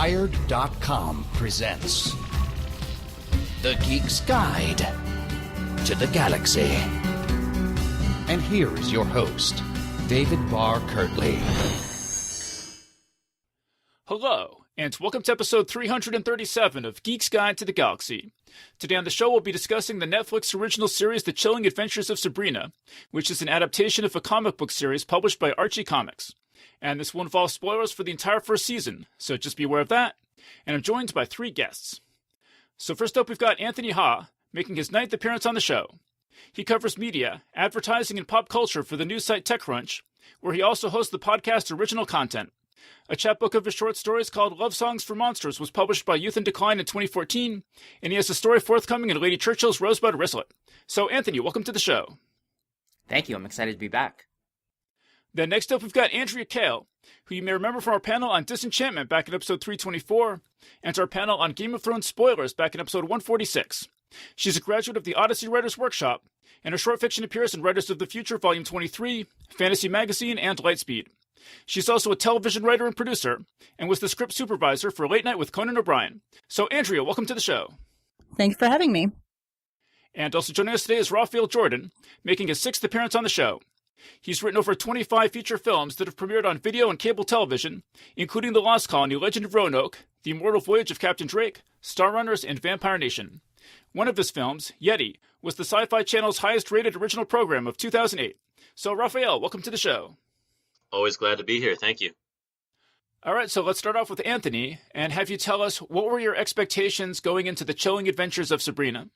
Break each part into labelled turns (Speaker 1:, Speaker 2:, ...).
Speaker 1: Wired.com presents The Geek's Guide to the Galaxy. And here is your host, David Barr Kirtley.
Speaker 2: Hello, and welcome to episode 337 of Geek's Guide to the Galaxy. Today on the show, we'll be discussing the Netflix original series The Chilling Adventures of Sabrina, which is an adaptation of a comic book series published by Archie Comics. And this will involve spoilers for the entire first season, so just be aware of that. And I'm joined by three guests. So first up, we've got Anthony Ha, making his 9th appearance on the show. He covers media, advertising, and pop culture for the news site TechCrunch, where he also hosts the podcast Original Content. A chapbook of his short stories called Love Songs for Monsters was published by Youth in Decline in 2014, and he has a story forthcoming in Lady Churchill's Rosebud Wristlet. So Anthony, welcome to the show.
Speaker 3: Thank you, I'm excited to be back.
Speaker 2: Then next up, we've got Andrea Kail, who you may remember from our panel on Disenchantment back in episode 324, and our panel on Game of Thrones spoilers back in episode 146. She's a graduate of the Odyssey Writers Workshop, and her short fiction appears in Writers of the Future Volume 23, Fantasy Magazine, and Lightspeed. She's also a television writer and producer, and was the script supervisor for Late Night with Conan O'Brien. So Andrea, welcome to the show.
Speaker 4: Thanks for having me.
Speaker 2: And also joining us today is Rafael Jordan, making his 6th appearance on the show. He's written over 25 feature films that have premiered on video and cable television, including The Lost Colony, Legend of Roanoke, The Immortal Voyage of Captain Drake, Star Runners, and Vampire Nation. One of his films, Yeti, was the Sci-Fi Channel's highest-rated original program of 2008. So, Rafael, welcome to the show.
Speaker 5: Always glad to be here. Thank you.
Speaker 2: All right, so let's start off with Anthony, and have you tell us what were your expectations going into The Chilling Adventures of Sabrina?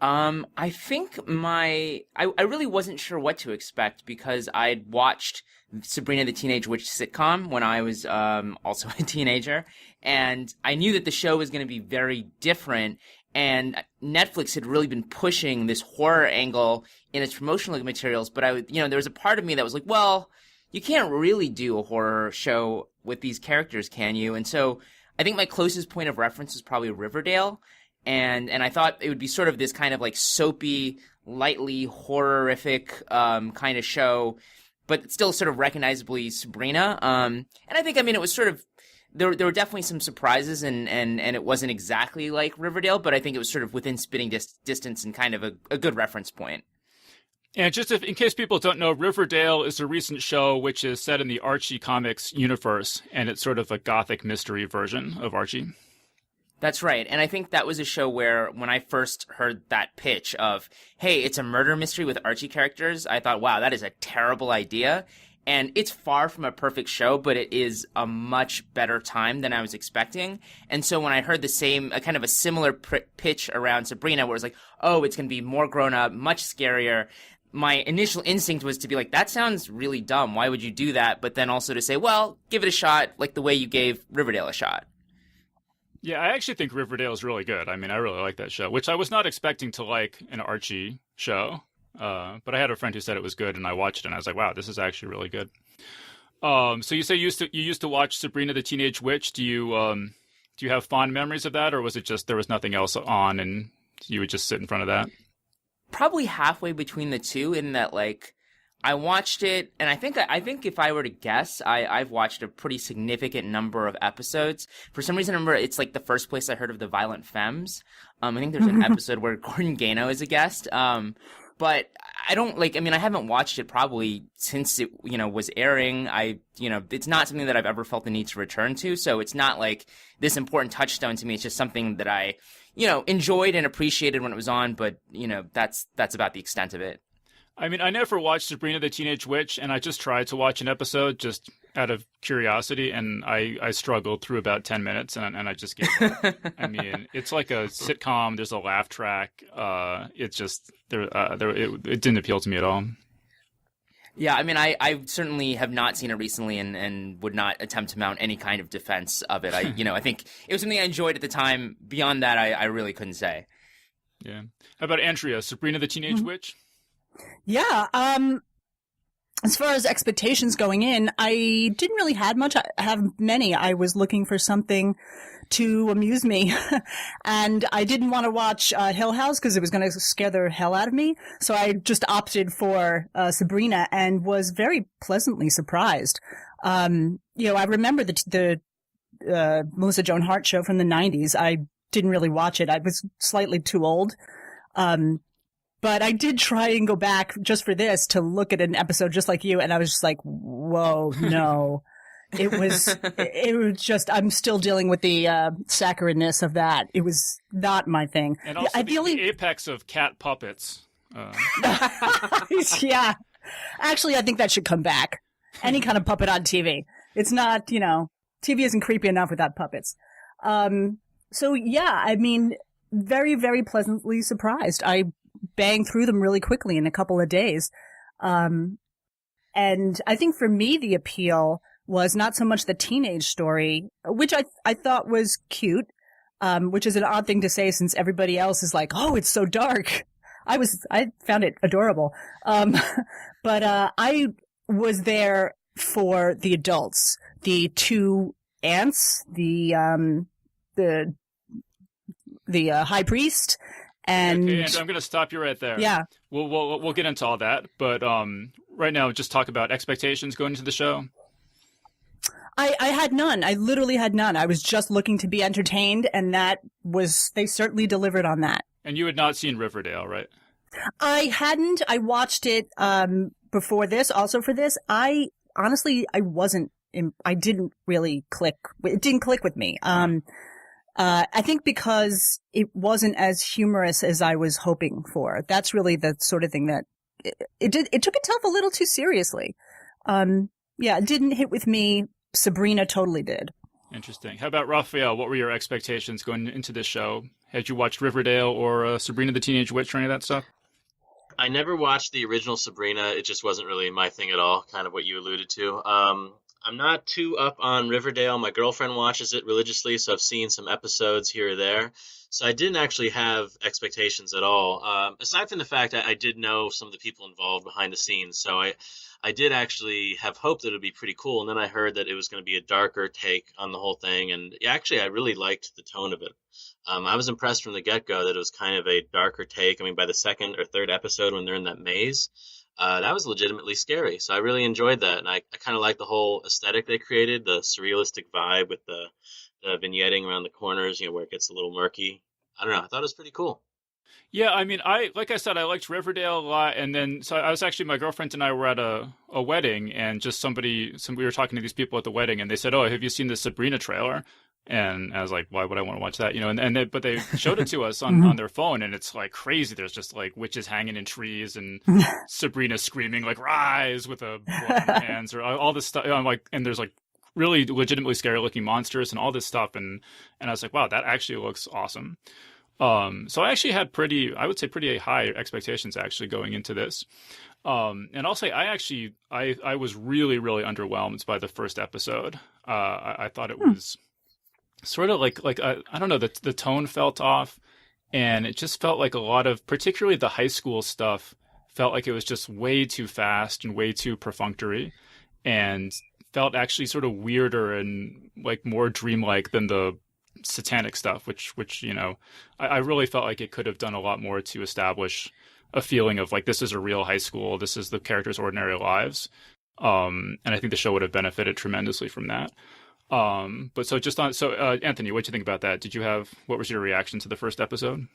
Speaker 3: I think I really wasn't sure what to expect because I'd watched Sabrina the Teenage Witch sitcom when I was also a teenager, and I knew that the show was going to be very different, and Netflix had really been pushing this horror angle in its promotional materials, but there was a part of me that was like, well, you can't really do a horror show with these characters, can you? And so I think my closest point of reference is probably Riverdale. And I thought it would be sort of this kind of like soapy, lightly horrific kind of show, but still sort of recognizably Sabrina. And I think, it was sort of, there were definitely some surprises and it wasn't exactly like Riverdale, but I think it was sort of within spitting distance and kind of a good reference point.
Speaker 2: And just in case people don't know, Riverdale is a recent show which is set in the Archie Comics universe, and it's sort of a gothic mystery version of Archie.
Speaker 3: That's right. And I think that was a show where when I first heard that pitch of, hey, it's a murder mystery with Archie characters, I thought, wow, that is a terrible idea. And it's far from a perfect show, but it is a much better time than I was expecting. And so when I heard the same, kind of a similar pitch around Sabrina, where it's like, oh, it's going to be more grown up, much scarier, my initial instinct was to be like, that sounds really dumb. Why would you do that? But then also to say, well, give it a shot like the way you gave Riverdale a shot.
Speaker 2: Yeah, I actually think Riverdale is really good. I really like that show, which I was not expecting to like an Archie show. But I had a friend who said it was good, and I watched it, and I was like, wow, this is actually really good. So you say you used to watch Sabrina the Teenage Witch. Do you have fond memories of that, or was it just there was nothing else on, and you would just sit in front of that?
Speaker 3: Probably halfway between the two, in that, like, I watched it, and I think if I were to guess, I've watched a pretty significant number of episodes. For some reason, I remember it's like the first place I heard of the Violent Femmes. I think there's an episode where Gordon Gano is a guest. But I don't I haven't watched it probably since it, was airing. It's not something that I've ever felt the need to return to. So it's not like this important touchstone to me. It's just something that I, enjoyed and appreciated when it was on. But, that's about the extent of it.
Speaker 2: I never watched Sabrina the Teenage Witch, and I just tried to watch an episode just out of curiosity, and I struggled through about 10 minutes, and I just gave up. It's like a sitcom. There's a laugh track. It's just it didn't appeal to me at all.
Speaker 3: Yeah, I certainly have not seen it recently, and would not attempt to mount any kind of defense of it. I think it was something I enjoyed at the time. Beyond that, I really couldn't say.
Speaker 2: Yeah. How about Andrea, Sabrina the Teenage Witch?
Speaker 4: Yeah. As far as expectations going in, I didn't really have many. I was looking for something to amuse me. And I didn't want to watch Hill House because it was going to scare the hell out of me. So I just opted for Sabrina and was very pleasantly surprised. I remember the Melissa Joan Hart show from the 90s. I didn't really watch it. I was slightly too old. But I did try and go back just for this to look at an episode just like you, and I was just like, whoa, no. It was just, I'm still dealing with the saccharineness of that. It was not my thing.
Speaker 2: And also the apex of cat puppets.
Speaker 4: Yeah. Actually, I think that should come back. Any kind of puppet on TV. It's not, TV isn't creepy enough without puppets. So yeah, I mean, very, very pleasantly surprised. I banged through them really quickly in a couple of days. And I think for me, the appeal was not so much the teenage story, which I thought was cute, which is an odd thing to say since everybody else is like, oh, it's so dark. I found it adorable. But I was there for the adults, the two aunts, the high priest, and
Speaker 2: okay, and I'm going to stop you right there.
Speaker 4: Yeah,
Speaker 2: we'll get into all that, but right now, just talk about expectations going into the show.
Speaker 4: I had none. I literally had none. I was just looking to be entertained, and they certainly delivered on that. And
Speaker 2: you had not seen Riverdale, right?
Speaker 4: I hadn't. I watched it before this, also for this. I didn't really click. It didn't click with me. I think because it wasn't as humorous as I was hoping for. That's really the sort of thing that it took itself a little too seriously. It didn't hit with me. Sabrina totally did.
Speaker 2: Interesting. How about Rafael? What were your expectations going into this show? Had you watched Riverdale or Sabrina the Teenage Witch or any of that stuff?
Speaker 5: I never watched the original Sabrina. It just wasn't really my thing at all, kind of what you alluded to. I'm not too up on Riverdale. My girlfriend watches it religiously, so I've seen some episodes here or there. So I didn't actually have expectations at all. Aside from the fact I did know some of the people involved behind the scenes, so I did actually have hope that it would be pretty cool. And then I heard that it was going to be a darker take on the whole thing. And actually, I really liked the tone of it. I was impressed from the get-go that it was kind of a darker take. I mean, by the second or third episode when they're in that maze, that was legitimately scary. So I really enjoyed that. And I kind of like the whole aesthetic they created, the surrealistic vibe with the vignetting around the corners, where it gets a little murky. I don't know. I thought it was pretty cool.
Speaker 2: Yeah, I mean, like I said, I liked Riverdale a lot, and then so I was actually, my girlfriend and I were at a wedding, and just we were talking to these people at the wedding, and they said, "Oh, have you seen the Sabrina trailer?" And I was like, "Why would I want to watch that?" But they showed it to us on their phone, and it's like crazy. There's just like witches hanging in trees, and Sabrina screaming like "Rise" with a blood in her hands, or all this stuff. I'm like, and there's like really legitimately scary looking monsters and all this stuff, and I was like, "Wow, that actually looks awesome." So I actually had pretty high expectations actually going into this. And I'll say I was really, really underwhelmed by the first episode. I thought it was sort of like I don't know, the tone felt off, and it just felt like a lot of, particularly the high school stuff, felt like it was just way too fast and way too perfunctory, and felt actually sort of weirder and like more dreamlike than the satanic stuff, which I really felt like it could have done a lot more to establish a feeling of like, this is a real high school, this is the characters' ordinary lives, and I think the show would have benefited tremendously from that. Anthony, what did you think about that? What was your reaction to the first episode?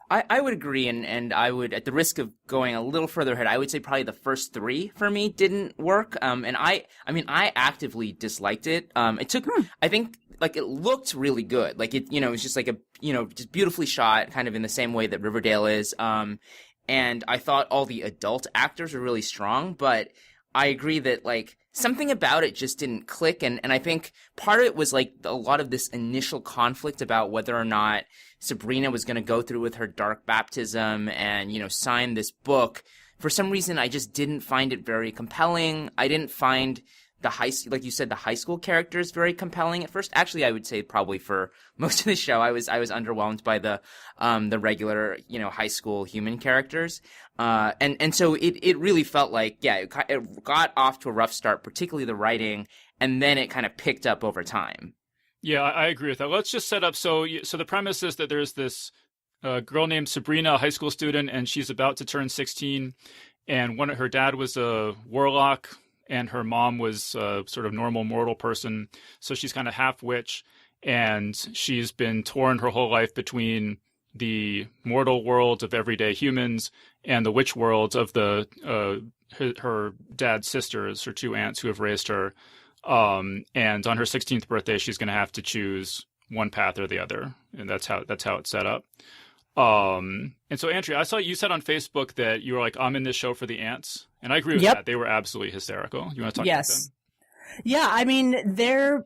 Speaker 3: I would agree, and I would, at the risk of going a little further ahead, I would say probably the first three for me didn't work. And I actively disliked it. It took, I think, like, it looked really good. Like, it was just like just beautifully shot, kind of in the same way that Riverdale is. And I thought all the adult actors were really strong, but I agree that, like, something about it just didn't click. And I think part of it was, like, a lot of this initial conflict about whether or not Sabrina was going to go through with her dark baptism and, sign this book. For some reason, I just didn't find it very compelling. I didn't find like you said, the high school characters very compelling at first. Actually, I would say probably for most of the show, I was underwhelmed by the regular, high school human characters. And so it really felt like, it got off to a rough start, particularly the writing, and then it kind of picked up over time.
Speaker 2: Yeah, I agree with that. Let's just set up. So the premise is that there's this girl named Sabrina, a high school student, and she's about to turn 16. And her dad was a warlock and her mom was a sort of normal mortal person. So she's kind of half witch, and she's been torn her whole life between the mortal world of everyday humans and the witch world of the her dad's sisters, her two aunts who have raised her. And on her 16th birthday, she's going to have to choose one path or the other, and that's how it's set up. And so, Andrea, I saw you said on Facebook that you were like, I'm in this show for the ants. And I agree with that. They were absolutely hysterical. You want to talk about them?
Speaker 4: Yeah, I mean, they're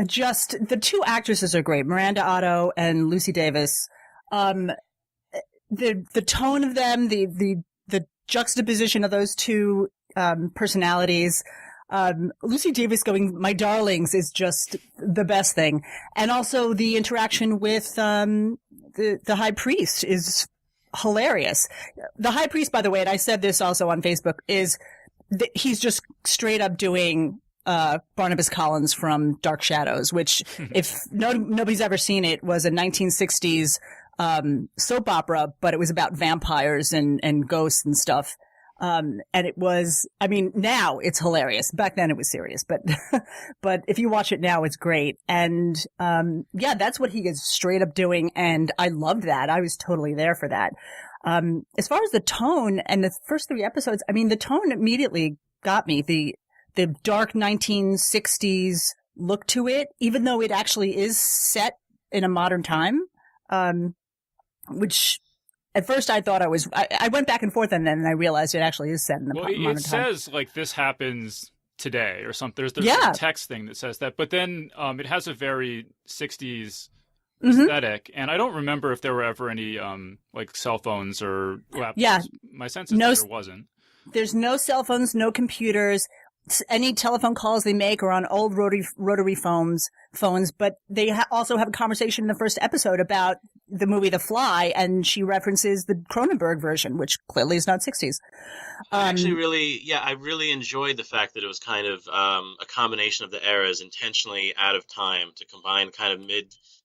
Speaker 4: just, the two actresses are great, Miranda Otto and Lucy Davis. The tone of them, the juxtaposition of those two personalities. Lucy Davis going, "My darlings," is just the best thing. And also the interaction with the high priest is hilarious. The high priest, by the way, and I said this also on Facebook, is he's just straight up doing Barnabas Collins from Dark Shadows, which, if nobody's ever seen it, was a 1960s soap opera, but it was about vampires and ghosts and stuff. And it was, I mean, now it's hilarious. Back then it was serious, but if you watch it now, it's great. And, yeah, that's what he is straight up doing. And I loved that. I was totally there for that. As far as the tone and the first 3 episodes, I mean, the tone immediately got me. The dark 1960s look to it, even though it actually is set in a modern time, which, at first, I thought I went back and forth, and then I realized it actually is set in the modern time.
Speaker 2: It says, like, this happens today or something. There's a text thing that says that. But then it has a very 60s aesthetic. And I don't remember if there were ever any, like, cell phones or laptops. Yeah. My sense is that there wasn't.
Speaker 4: There's no cell phones, no computers. Any telephone calls they make are on old rotary phones, but they also have a conversation in the first episode about the movie The Fly, and she references the Cronenberg version, which clearly is not 60s.
Speaker 5: I really enjoyed the fact that it was kind of a combination of the eras, intentionally out of time, to combine kind of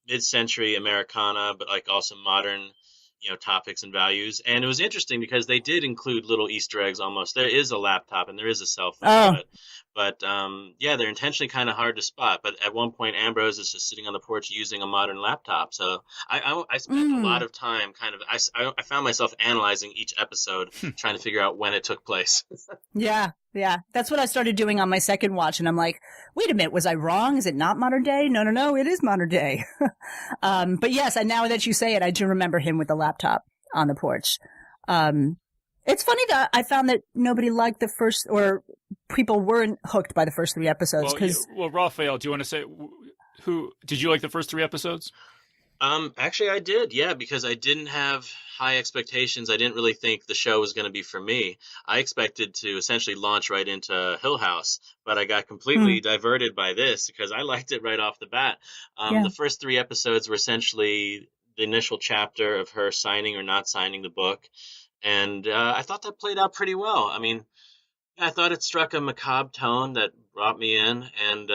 Speaker 5: mid-century Americana, but like also modern, topics and values. And it was interesting because they did include little Easter eggs almost. There is a laptop and there is a cell phone, but they're intentionally kind of hard to spot. But at one point, Ambrose is just sitting on the porch using a modern laptop. So I spent a lot of time I found myself analyzing each episode, trying to figure out when it took place.
Speaker 4: Yeah. That's what I started doing on my second watch. And I'm like, wait a minute, was I wrong? Is it not modern day? No, it is modern day. But yes, and now that you say it, I do remember him with the laptop on the porch. It's funny that I found that nobody liked the first, or people weren't hooked by the first 3 episodes.
Speaker 2: Well, Rafael, do you want to say, who did you like the first 3 episodes?
Speaker 5: Actually, I did, yeah, because I didn't have high expectations. I didn't really think the show was going to be for me. I expected to essentially launch right into Hill House, but I got completely diverted by this because I liked it right off the bat. The first 3 episodes were essentially the initial chapter of her signing or not signing the book, and I thought that played out pretty well. I mean, I thought it struck a macabre tone that brought me in, and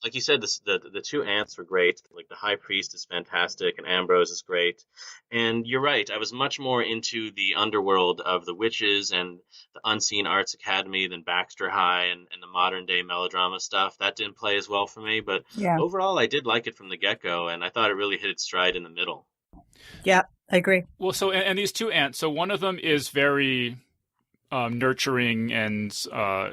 Speaker 5: like you said, the 2 aunts were great. Like the high priest is fantastic, and Ambrose is great. And you're right, I was much more into the underworld of the witches and the Unseen Arts Academy than Baxter High and the modern day melodrama stuff. That didn't play as well for me, but overall I did like it from the get-go, and I thought it really hit its stride in the middle.
Speaker 4: Yeah, I agree.
Speaker 2: Well, so, and these 2 aunts, so one of them is very nurturing and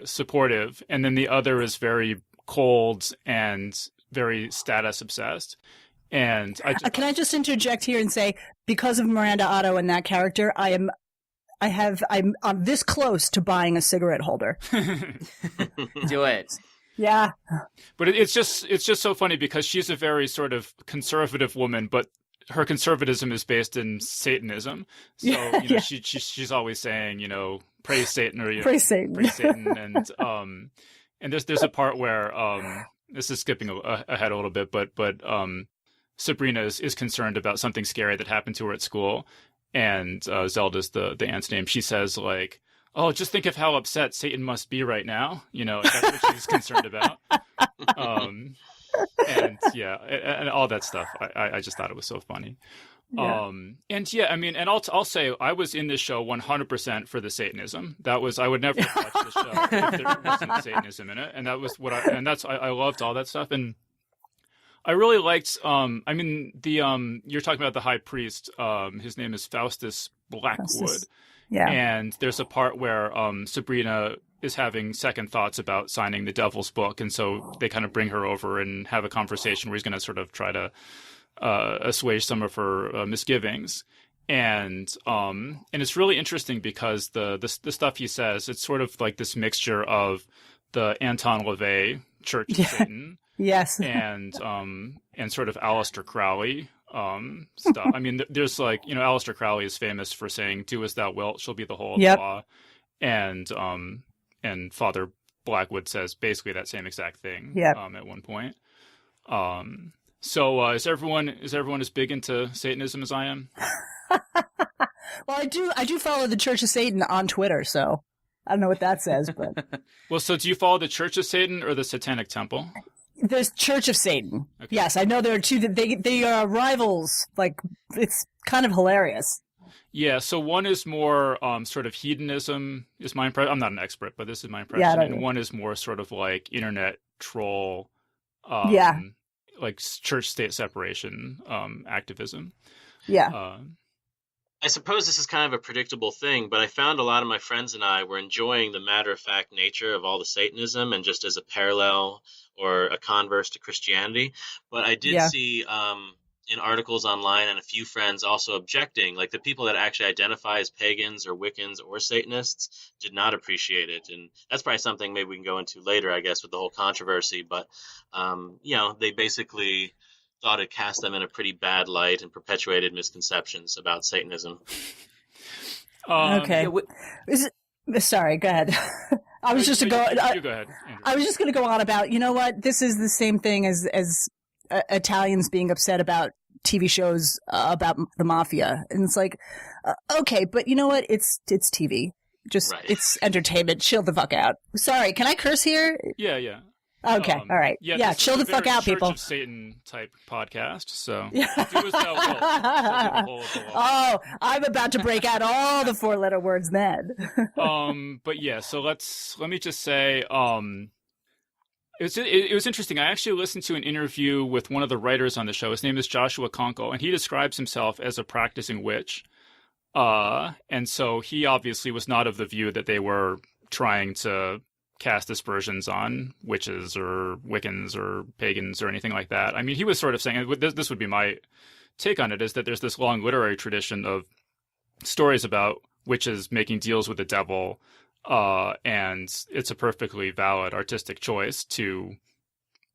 Speaker 2: supportive, and then the other is very cold and very status obsessed. And
Speaker 4: can I just interject here and say, because of Miranda Otto and that character, I'm this close to buying a cigarette holder.
Speaker 3: Do it.
Speaker 4: Yeah.
Speaker 2: But it's just so funny because she's a very sort of conservative woman, but her conservatism is based in Satanism. So, she's always saying, praise Satan, or
Speaker 4: praise Satan.
Speaker 2: And there's a part where this is skipping ahead a little bit, but Sabrina is concerned about something scary that happened to her at school, and Zelda's the aunt's name. She says, like, "Oh, just think of how upset Satan must be right now." That's what she's concerned about. And all that stuff. I just thought it was so funny.
Speaker 4: Yeah.
Speaker 2: And yeah, I mean, and I'll say I was in this show 100% for the Satanism. That was, I would never watch the show if there wasn't Satanism in it. And that was I loved all that stuff. And I really liked, I mean, you're talking about the high priest, his name is Faustus Blackwood.
Speaker 4: Yeah.
Speaker 2: And there's a part where Sabrina is having second thoughts about signing the Devil's Book. And so they kind of bring her over and have a conversation where he's going to sort of try to assuage some of her misgivings, and it's really interesting because the stuff he says, it's sort of like this mixture of the Anton LaVey Church of Satan,
Speaker 4: Yes,
Speaker 2: and sort of Aleister Crowley stuff. I mean, there's like, Aleister Crowley is famous for saying, "Do as thou wilt, shall be the whole of the law," and Father Blackwood says basically that same exact thing. At one point. So is everyone as big into Satanism as I am?
Speaker 4: Well, I do follow the Church of Satan on Twitter, so I don't know what that says, but
Speaker 2: well, so do you follow the Church of Satan or the Satanic Temple?
Speaker 4: There's Church of Satan.
Speaker 2: Okay.
Speaker 4: Yes, I know there are two. They are rivals. Like, it's kind of hilarious.
Speaker 2: Yeah, so one is more sort of hedonism is my impression. I'm not an expert, but this is my impression. And one is more sort of like internet troll. Like church-state separation activism.
Speaker 4: Yeah.
Speaker 5: I suppose this is kind of a predictable thing, but I found a lot of my friends and I were enjoying the matter-of-fact nature of all the Satanism and just as a parallel or a converse to Christianity. But I did see in articles online and a few friends also objecting, like the people that actually identify as pagans or Wiccans or Satanists did not appreciate it. And that's probably something maybe we can go into later, I guess, with the whole controversy. But, they basically thought it cast them in a pretty bad light and perpetuated misconceptions about Satanism.
Speaker 4: Okay. Sorry, go ahead. I was just
Speaker 2: go ahead, Andrew.
Speaker 4: I was just going to go on about, you know what? This is the same thing as Italians being upset about TV shows about the mafia, and it's like, okay, but you know what? It's TV. Just It's entertainment. Chill the fuck out. Sorry, can I curse here?
Speaker 2: Yeah.
Speaker 4: Okay, all right. Yeah, chill the fuck out, people.
Speaker 2: Church of Satan type podcast. So do as thou wilt, shall be the whole of the law.
Speaker 4: Oh, I'm about to break out all the 4-letter words then.
Speaker 2: But yeah, so let me just say, it was interesting. I actually listened to an interview with one of the writers on the show. His name is Joshua Kunkel, and he describes himself as a practicing witch. And so he obviously was not of the view that they were trying to cast aspersions on witches or Wiccans or pagans or anything like that. I mean, he was sort of saying, this would be my take on it, is that there's this long literary tradition of stories about witches making deals with the devil, and it's a perfectly valid artistic choice to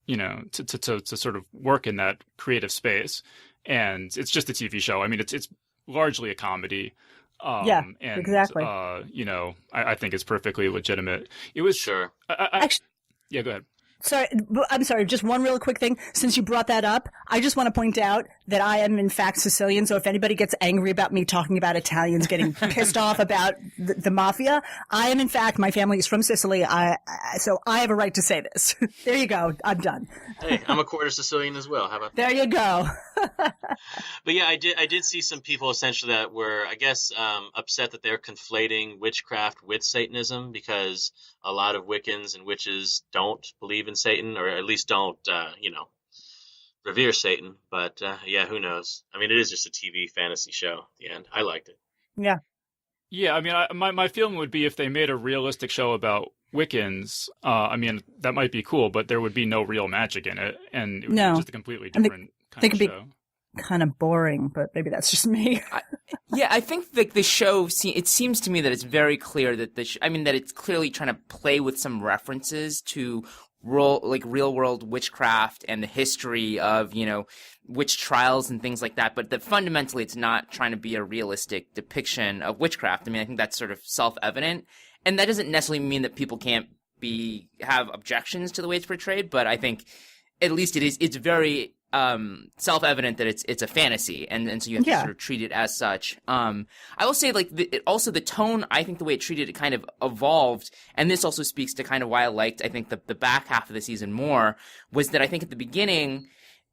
Speaker 2: sort of work in that creative space. And it's just a TV show. I mean, it's largely a comedy.
Speaker 4: Exactly.
Speaker 2: I think it's perfectly legitimate. It was
Speaker 5: sure.
Speaker 4: Actually,
Speaker 2: yeah, go ahead.
Speaker 4: Sorry, I'm sorry. Just one real quick thing. Since you brought that up, I just want to point out that I am in fact Sicilian. So if anybody gets angry about me talking about Italians getting pissed off about the mafia, I am in fact, my family is from Sicily. So I have a right to say this. There you go. I'm done.
Speaker 5: Hey, I'm a quarter Sicilian as well. How about that?
Speaker 4: There you go.
Speaker 5: But yeah, I did see some people essentially that were, I guess, upset that they're conflating witchcraft with Satanism, because a lot of Wiccans and witches don't believe in Satan, or at least don't, revere Satan. But yeah, who knows? I mean, it is just a TV fantasy show at the end. I liked it.
Speaker 4: Yeah.
Speaker 2: Yeah, I mean, my feeling would be if they made a realistic show about Wiccans, I mean, that might be cool, but there would be no real magic in it, and it would be just a completely different kind of show.
Speaker 4: Kind of boring, but maybe that's just me.
Speaker 3: I think the show, it seems to me that it's very clear that that it's clearly trying to play with some references to real world witchcraft and the history of, witch trials and things like that, but that fundamentally it's not trying to be a realistic depiction of witchcraft. I mean, I think that's sort of self-evident, and that doesn't necessarily mean that people can't have objections to the way it's portrayed, but I think at least it's very self-evident that it's a fantasy, and so you have to sort of treat it as such. I will say, also the tone, I think the way it treated it kind of evolved, and this also speaks to kind of why I liked, I think, the back half of the season more, was that I think at the beginning,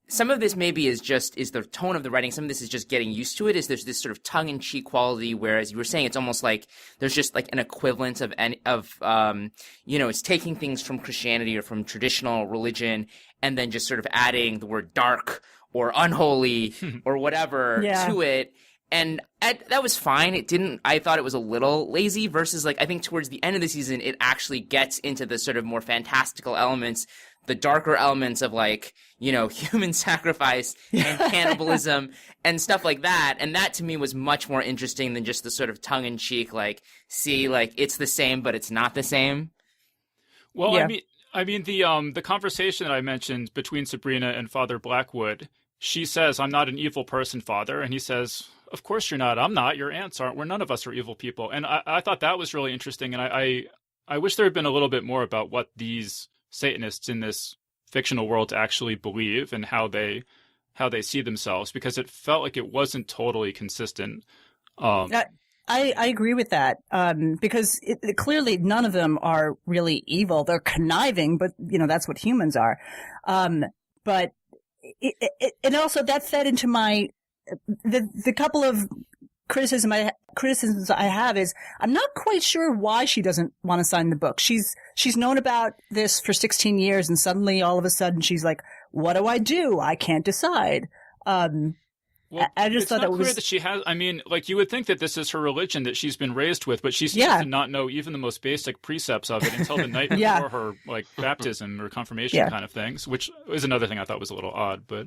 Speaker 3: some of this maybe is the tone of the writing. Some of this is just getting used to it. There's this sort of tongue-in-cheek quality, whereas you were saying it's almost like there's just like an equivalent of it's taking things from Christianity or from traditional religion and then just sort of adding the word dark or unholy or whatever to it. And that was fine. I thought it was a little lazy versus like, I think towards the end of the season, it actually gets into the sort of more fantastical elements, the darker elements of like, human sacrifice and cannibalism and stuff like that. And that to me was much more interesting than just the sort of tongue in cheek, like, see, like it's the same, but it's not the same.
Speaker 2: Well, yeah. I mean, the conversation that I mentioned between Sabrina and Father Blackwood, she says, "I'm not an evil person, Father." And he says, "Of course you're not. I'm not. Your aunts aren't. None of us are evil people." And I thought that was really interesting. And I wish there had been a little bit more about what these Satanists in this fictional world actually believe and how they see themselves, because it felt like it wasn't totally consistent.
Speaker 4: I agree with that, because clearly none of them are really evil. They're conniving, but that's what humans are. But and also that fed into my the couple of criticisms I have is I'm not quite sure why she doesn't want to sign the book. She's known about this for 16 years, and suddenly all of a sudden she's like, "What do I do? I can't decide."
Speaker 2: Well,
Speaker 4: I just thought
Speaker 2: not
Speaker 4: that
Speaker 2: clear
Speaker 4: was
Speaker 2: that she has. I mean, like, you would think that this is her religion that she's been raised with, but she seems to not know even the most basic precepts of it until the night before her like baptism or confirmation kind of things, which is another thing I thought was a little odd. But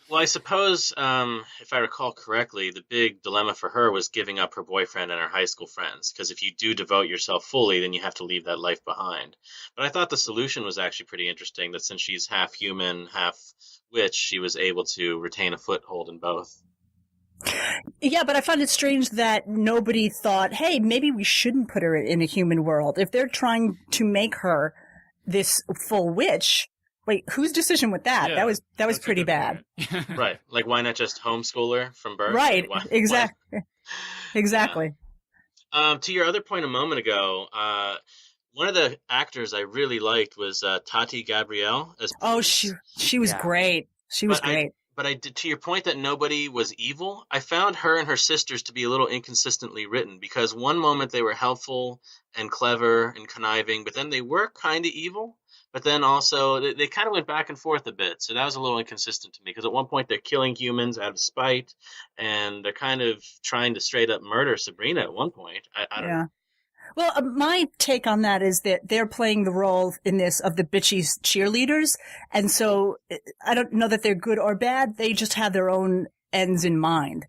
Speaker 5: well, I suppose if I recall correctly, the big dilemma for her was giving up her boyfriend and her high school friends, because if you do devote yourself fully, then you have to leave that life behind. But I thought the solution was actually pretty interesting, that since she's half human, half witch, she was able to retain a foothold in both.
Speaker 4: Yeah, but I find it strange that nobody thought, hey, maybe we shouldn't put her in a human world. If they're trying to make her this full witch, wait, whose decision was that?
Speaker 2: Yeah,
Speaker 4: that was pretty bad.
Speaker 5: Right. Like, why not just homeschool her from birth?
Speaker 4: Right.
Speaker 5: Why,
Speaker 4: exactly. Exactly.
Speaker 5: To your other point a moment ago, one of the actors I really liked was Tati Gabrielle.
Speaker 4: She was great. She was great.
Speaker 5: But to your point that nobody was evil, I found her and her sisters to be a little inconsistently written, because one moment they were helpful and clever and conniving, but then they were kind of evil. But then also they kind of went back and forth a bit. So that was a little inconsistent to me, because at one point they're killing humans out of spite, and they're kind of trying to straight up murder Sabrina at one point. I don't know.
Speaker 4: Well, my take on that is that they're playing the role in this of the bitchy cheerleaders. And so I don't know that they're good or bad. They just have their own ends in mind.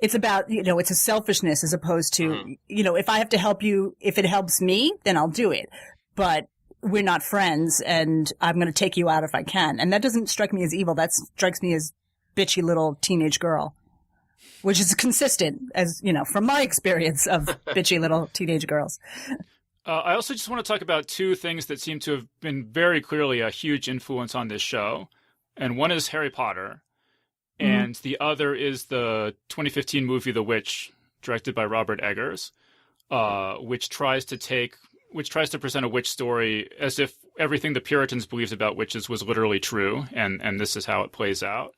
Speaker 4: It's about, it's a selfishness as opposed to, if I have to help you, if it helps me, then I'll do it. But we're not friends, and I'm going to take you out if I can. And that doesn't strike me as evil. That strikes me as bitchy little teenage girl. Which is consistent, as from my experience of bitchy little teenage girls.
Speaker 2: I also just want to talk about two things that seem to have been very clearly a huge influence on this show. And one is Harry Potter. And the other is the 2015 movie The Witch, directed by Robert Eggers, which tries to present a witch story as if everything the Puritans believed about witches was literally true, and this is how it plays out.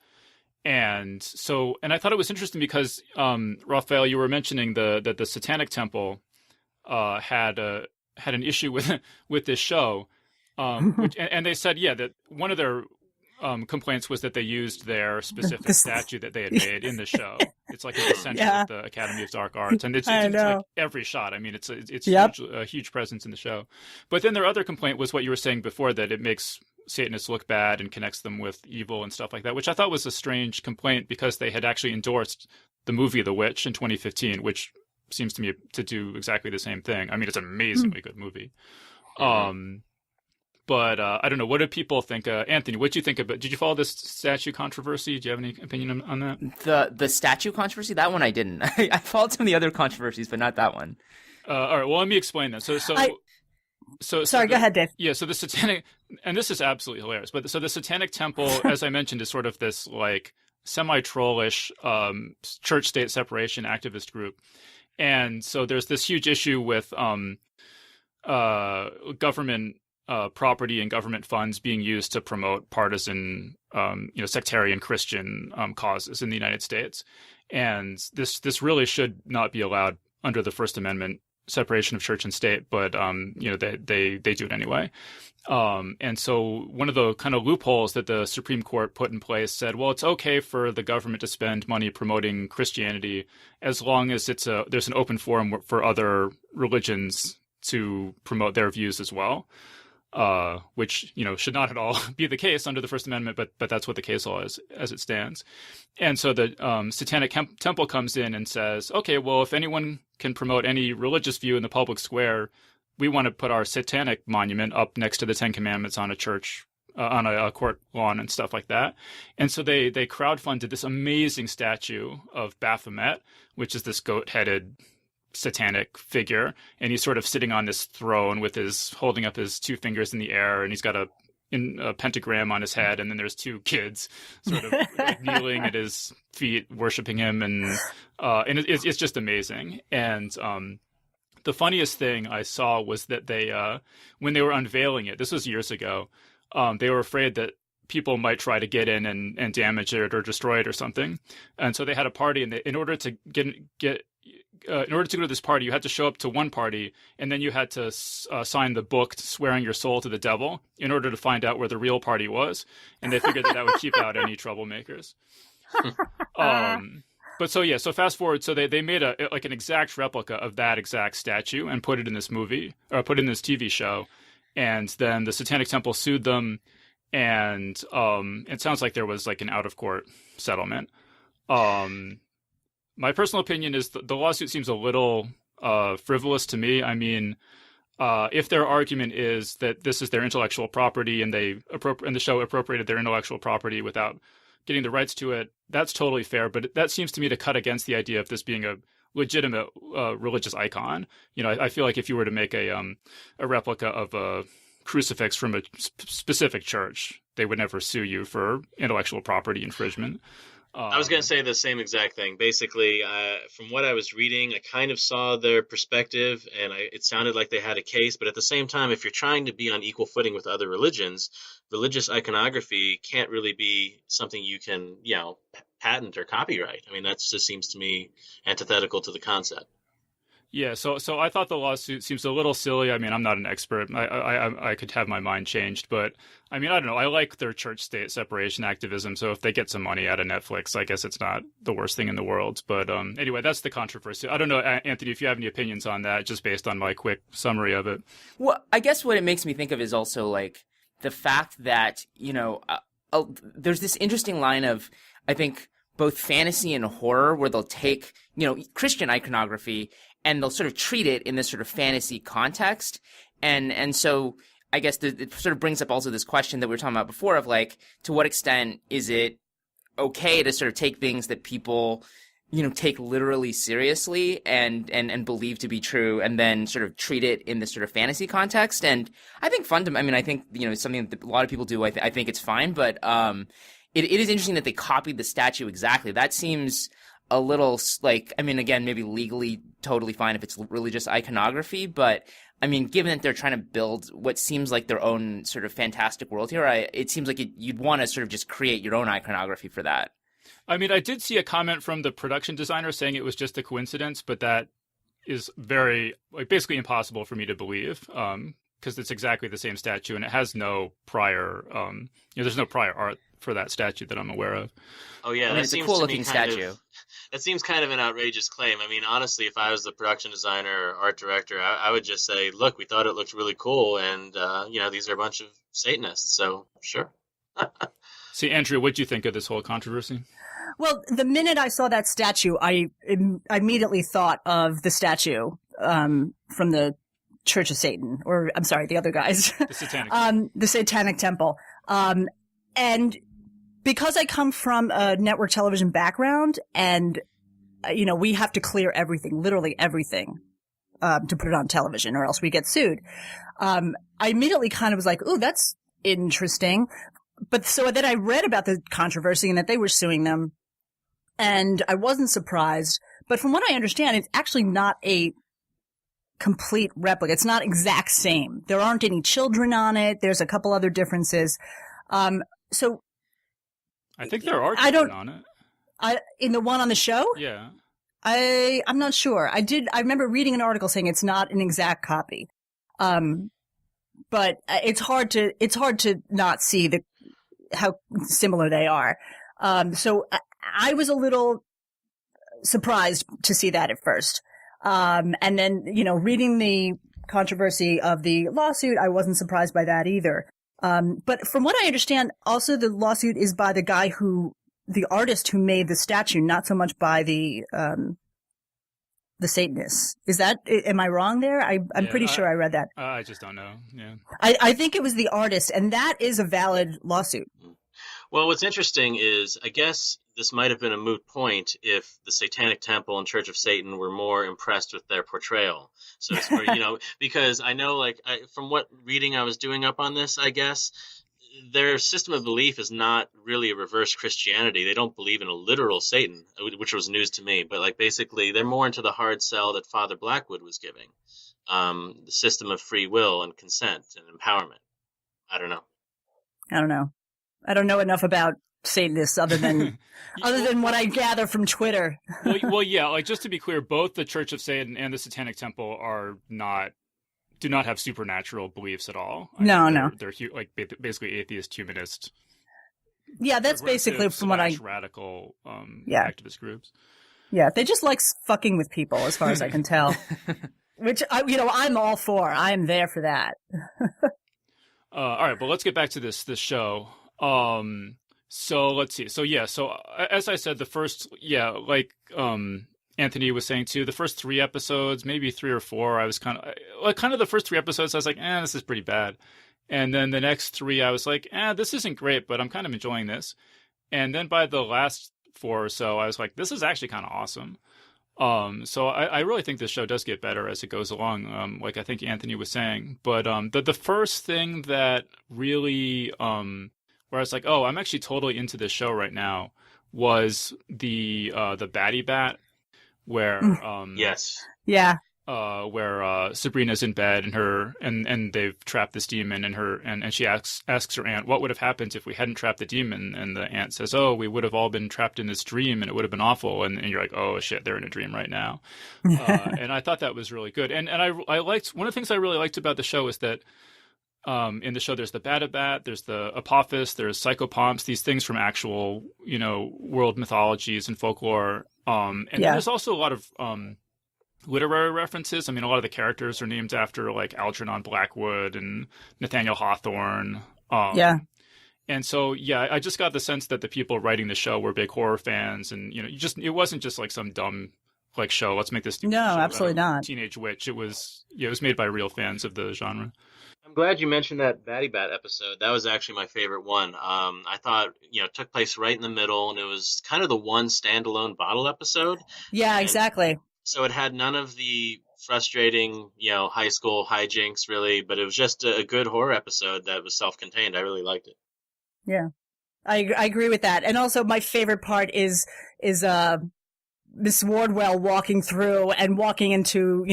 Speaker 2: And I thought it was interesting because, Rafael, you were mentioning that the Satanic Temple had an issue with this show, and they said, that one of their complaints was that they used their specific statue that they had made in the show. It's like an extension of the Academy of Dark Arts, and it's like every shot. I mean, it's a huge presence in the show. But then their other complaint was what you were saying before, that it makes Satanists look bad and connects them with evil and stuff like that, which I thought was a strange complaint, because they had actually endorsed the movie The Witch in 2015, which seems to me to do exactly the same thing. I mean, it's an amazingly good movie. But I don't know. What do people think? Anthony, what do you think about? Did you follow this statue controversy? Do you have any opinion on that?
Speaker 3: The statue controversy? That one I didn't. I followed some of the other controversies, but not that one.
Speaker 2: All right. Well, let me explain that.
Speaker 4: Sorry, go ahead, Dave.
Speaker 2: Yeah, so the Satanic, and this is absolutely hilarious, but so the Satanic Temple, as I mentioned, is sort of this like semi-trollish church-state separation activist group. And so there's this huge issue with government property and government funds being used to promote partisan, sectarian Christian causes in the United States. And this really should not be allowed under the First Amendment separation of church and state, but they do it anyway. And so one of the kind of loopholes that the Supreme Court put in place said, well, it's okay for the government to spend money promoting Christianity as long as there's an open forum for other religions to promote their views as well. Which should not at all be the case under the First Amendment, but that's what the case law is as it stands. And so the Satanic Temple comes in and says, okay, well, if anyone can promote any religious view in the public square, we want to put our satanic monument up next to the Ten Commandments on a church, on a court lawn and stuff like that. And so they crowdfunded this amazing statue of Baphomet, which is this goat-headed satanic figure, and he's sort of sitting on this throne with holding up his two fingers in the air, and he's got a pentagram on his head, and then there's two kids sort of kneeling at his feet worshiping him, and it's just amazing. And the funniest thing I saw was that they when they were unveiling it, this was years ago, they were afraid that people might try to get in and damage it or destroy it or something, and so they had a party, and in order to in order to go to this party, you had to show up to one party, and then you had to sign the book swearing your soul to the devil in order to find out where the real party was. And they figured that would keep out any troublemakers. So fast forward. So they made an exact replica of that exact statue and put it in this movie, or put it in this TV show. And then the Satanic Temple sued them. And it sounds like there was like an out of court settlement. My personal opinion is the lawsuit seems a little frivolous to me. I mean, if their argument is that this is their intellectual property and the show appropriated their intellectual property without getting the rights to it, that's totally fair. But that seems to me to cut against the idea of this being a legitimate religious icon. I feel like if you were to make a replica of a crucifix from a specific church, they would never sue you for intellectual property infringement.
Speaker 5: I was going to say the same exact thing. Basically, from what I was reading, I kind of saw their perspective, and it sounded like they had a case. But at the same time, if you're trying to be on equal footing with other religions, religious iconography can't really be something you can, patent or copyright. I mean, that just seems to me antithetical to the concept.
Speaker 2: Yeah, so I thought the lawsuit seems a little silly. I mean, I'm not an expert. I could have my mind changed, but I mean, I don't know. I like their church-state separation activism, so if they get some money out of Netflix, I guess it's not the worst thing in the world. But anyway, that's the controversy. I don't know, Anthony, if you have any opinions on that, just based on my quick summary of it.
Speaker 3: Well, I guess what it makes me think of is also like the fact that, there's this interesting line of, I think, both fantasy and horror where they'll take, Christian iconography and they'll sort of treat it in this sort of fantasy context. And so I guess it sort of brings up also this question that we were talking about before of like, to what extent is it okay to sort of take things that people, take literally seriously and believe to be true and then sort of treat it in this sort of fantasy context? And I think I think, it's something that a lot of people do. I think it's fine, but it is interesting that they copied the statue exactly. That seems a little like, I mean, again, maybe legally totally fine if it's religious iconography, but I mean, given that they're trying to build what seems like their own sort of fantastic world here, it seems like you'd want to sort of just create your own iconography for that.
Speaker 2: I mean, I did see a comment from the production designer saying it was just a coincidence, but that is basically impossible for me to believe, because it's exactly the same statue and it has no prior, there's no prior art for that statue that I'm aware of.
Speaker 5: Oh yeah,
Speaker 3: it's a cool looking statue.
Speaker 5: That seems kind of an outrageous claim. I mean, honestly, if I was the production designer or art director, I would just say, look, we thought it looked really cool, and these are a bunch of Satanists, so sure.
Speaker 2: See, Andrea, what do you think of this whole controversy?
Speaker 4: Well, the minute I saw that statue, I immediately thought of the statue from the Church of Satan, or I'm sorry, the other guys. The Satanic Temple. And because I come from a network television background and, we have to clear everything, literally everything, to put it on television or else we get sued. I immediately kind of was like, ooh, that's interesting. But so then I read about the controversy and that they were suing them, and I wasn't surprised. But from what I understand, it's actually not a complete replica. It's not exact same. There aren't any children on it. There's a couple other differences. So
Speaker 2: I think there are children on it.
Speaker 4: In the one on the show?
Speaker 2: Yeah.
Speaker 4: I'm not sure. I remember reading an article saying it's not an exact copy. But it's hard to not see how similar they are. So I was a little surprised to see that at first. And then, reading the controversy of the lawsuit, I wasn't surprised by that either. But from what I understand, also the lawsuit is by the artist who made the statue, not so much by the Satanists. Am I wrong there? I'm pretty sure I read that.
Speaker 2: I just don't know. Yeah.
Speaker 4: I think it was the artist, and that is a valid lawsuit.
Speaker 5: Well, what's interesting is, I guess this might have been a moot point if the Satanic Temple and Church of Satan were more impressed with their portrayal. So, because I know, from what reading I was doing up on this, I guess, their system of belief is not really a reverse Christianity. They don't believe in a literal Satan, which was news to me. But basically, they're more into the hard sell that Father Blackwood was giving, the system of free will and consent and empowerment. I don't know.
Speaker 4: I don't know enough about Satanists other than what I gather from Twitter.
Speaker 2: well, yeah. Just to be clear, both the Church of Satan and the Satanic Temple do not have supernatural beliefs at all.
Speaker 4: No.
Speaker 2: They're basically atheist, humanist.
Speaker 4: Yeah, that's basically from what
Speaker 2: radical activist groups.
Speaker 4: Yeah, they just like fucking with people, as far as I can tell. Which I'm all for. I am there for that.
Speaker 2: All right, but let's get back to this show. So let's see. So as I said, the first, Anthony was saying too, the first 3 episodes, maybe 3 or 4, I was kind of the first 3 episodes, I was like, this is pretty bad. And then the next 3, I was like, this isn't great, but I'm kind of enjoying this. And then by the last 4 or so, I was like, this is actually kind of awesome. So I really think this show does get better as it goes along, like I think Anthony was saying. But the first thing that really, where I was like, oh, I'm actually totally into this show right now, was the Batty Bat, where
Speaker 5: yes,
Speaker 4: yeah,
Speaker 2: where Sabrina's in bed and they've trapped this demon and she asks her aunt, what would have happened if we hadn't trapped the demon? And the aunt says, oh, we would have all been trapped in this dream and it would have been awful. And you're like, oh shit, they're in a dream right now. And I thought that was really good. And I liked, one of the things I really liked about the show is that in the show, there's the Batabat, there's the Apophis, there's Psychopomps, these things from actual, world mythologies and folklore. And then there's also a lot of literary references. I mean, a lot of the characters are named after Algernon Blackwood and Nathaniel Hawthorne. And so, I just got the sense that the people writing the show were big horror fans, and it wasn't just some dumb show. Let's make this.
Speaker 4: No, absolutely not.
Speaker 2: Teenage Witch. It was made by real fans of the genre.
Speaker 5: I'm glad you mentioned that Batty Bat episode. That was actually my favorite one. I thought, it took place right in the middle, and it was kind of the one standalone bottle episode.
Speaker 4: Yeah, exactly.
Speaker 5: So it had none of the frustrating, high school hijinks, really, but it was just a good horror episode that was self-contained. I really liked it.
Speaker 4: Yeah, I agree with that. And also, my favorite part is Miss Wardwell walking through and walking into,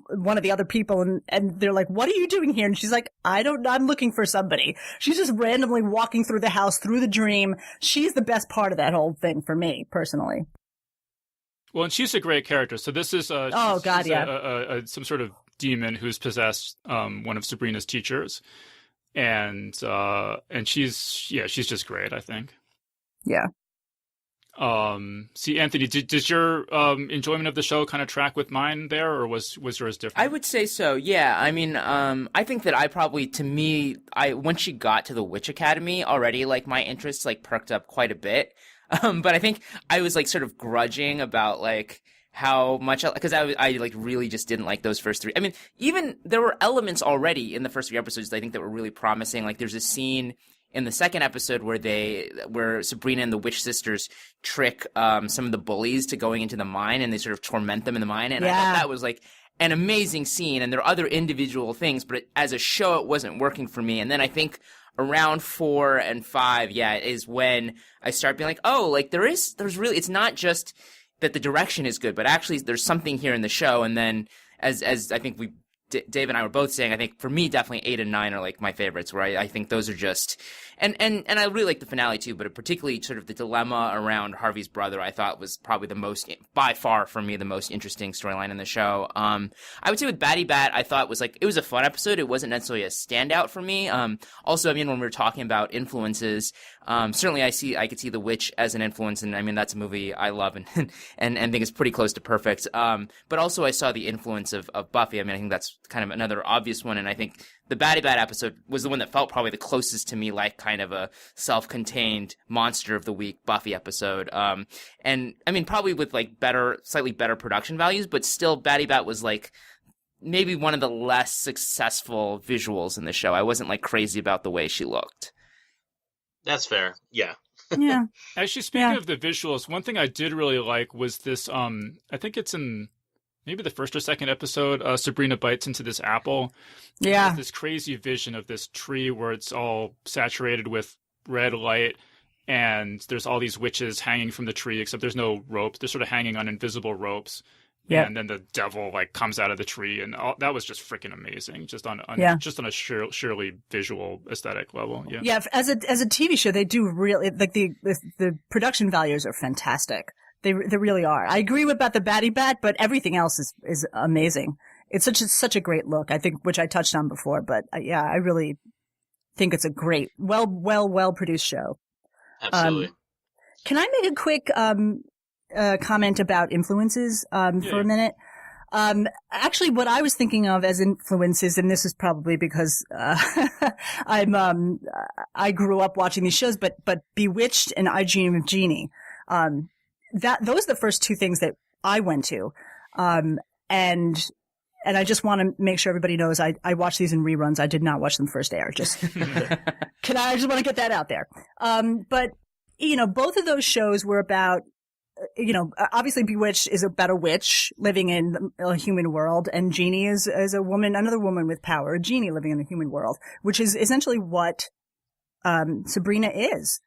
Speaker 4: one of the other people, and they're like, what are you doing here? And she's like, I'm looking for somebody. She's just randomly walking through the house, through the dream. She's the best part of that whole thing for me, personally.
Speaker 2: Well, and she's a great character. So this is some sort of demon who's possessed one of Sabrina's teachers, and she's just great, I think.
Speaker 4: Yeah.
Speaker 2: See, Anthony, did your enjoyment of the show kind of track with mine there, or was yours different?
Speaker 3: I would say so. Yeah. I mean, I think that once she got to the Witch Academy already, my interest perked up quite a bit. But I think I was sort of grudging about how much, because I really just didn't like those first 3. I mean, even there were elements already in the first 3 episodes that I think that were really promising. There's a scene in the second episode where Sabrina and the Witch Sisters trick some of the bullies to going into the mine, and they sort of torment them in the mine. And I thought that was an amazing scene. And there are other individual things, but as a show, it wasn't working for me. And then I think around 4 and 5, is when I start being there's really, it's not just that the direction is good, but actually there's something here in the show. And then as I think Dave and I were both saying, I think for me, definitely 8 and 9 are like my favorites, where I think those are just, and I really like the finale too, but particularly sort of the dilemma around Harvey's brother, I thought was probably the most, by far for me, the most interesting storyline in the show. I would say with Batty Bat, I thought it was a fun episode. It wasn't necessarily a standout for me. Also, I mean, when we were talking about influences, certainly I could see The Witch as an influence, and I mean, that's a movie I love and think is pretty close to perfect. But also I saw the influence of Buffy. I mean, I think that's kind of another obvious one, and I think the Batty Bat episode was the one that felt probably the closest to me, like kind of a self-contained Monster of the Week Buffy episode. And I mean, probably with like slightly better production values, but still Batty Bat was like maybe one of the less successful visuals in the show. I wasn't like crazy about the way she looked.
Speaker 5: That's fair. Yeah.
Speaker 4: Yeah.
Speaker 2: Actually, speaking of the visuals, one thing I did really like was this, I think it's in maybe the first or second episode, Sabrina bites into this apple.
Speaker 4: Yeah.
Speaker 2: There's this crazy vision of this tree where it's all saturated with red light, and there's all these witches hanging from the tree, except there's no ropes. They're sort of hanging on invisible ropes. Yeah. And then the devil like comes out of the tree, and that was just freaking amazing, just on a surely visual aesthetic level. Yeah.
Speaker 4: Yeah. As a TV show, they do really like the production values are fantastic. They really are. I agree about the Batty Bat, but everything else is amazing. It's such a great look, I think, which I touched on before. But yeah, I really think it's a great, well produced show.
Speaker 5: Absolutely.
Speaker 4: Can I make a quick comment about influences for a minute? Actually, what I was thinking of as influences, and this is probably because I grew up watching these shows, but Bewitched and I Dream of Jeannie. Those are the first two things that I went to. And I just want to make sure everybody knows I watched these in reruns. I did not watch them first air. I just want to get that out there. But, you know, both of those shows were about, you know, obviously Bewitched is about a witch living in a human world, and Jeannie is a woman, another woman with power, a genie living in the human world, which is essentially what, Sabrina is.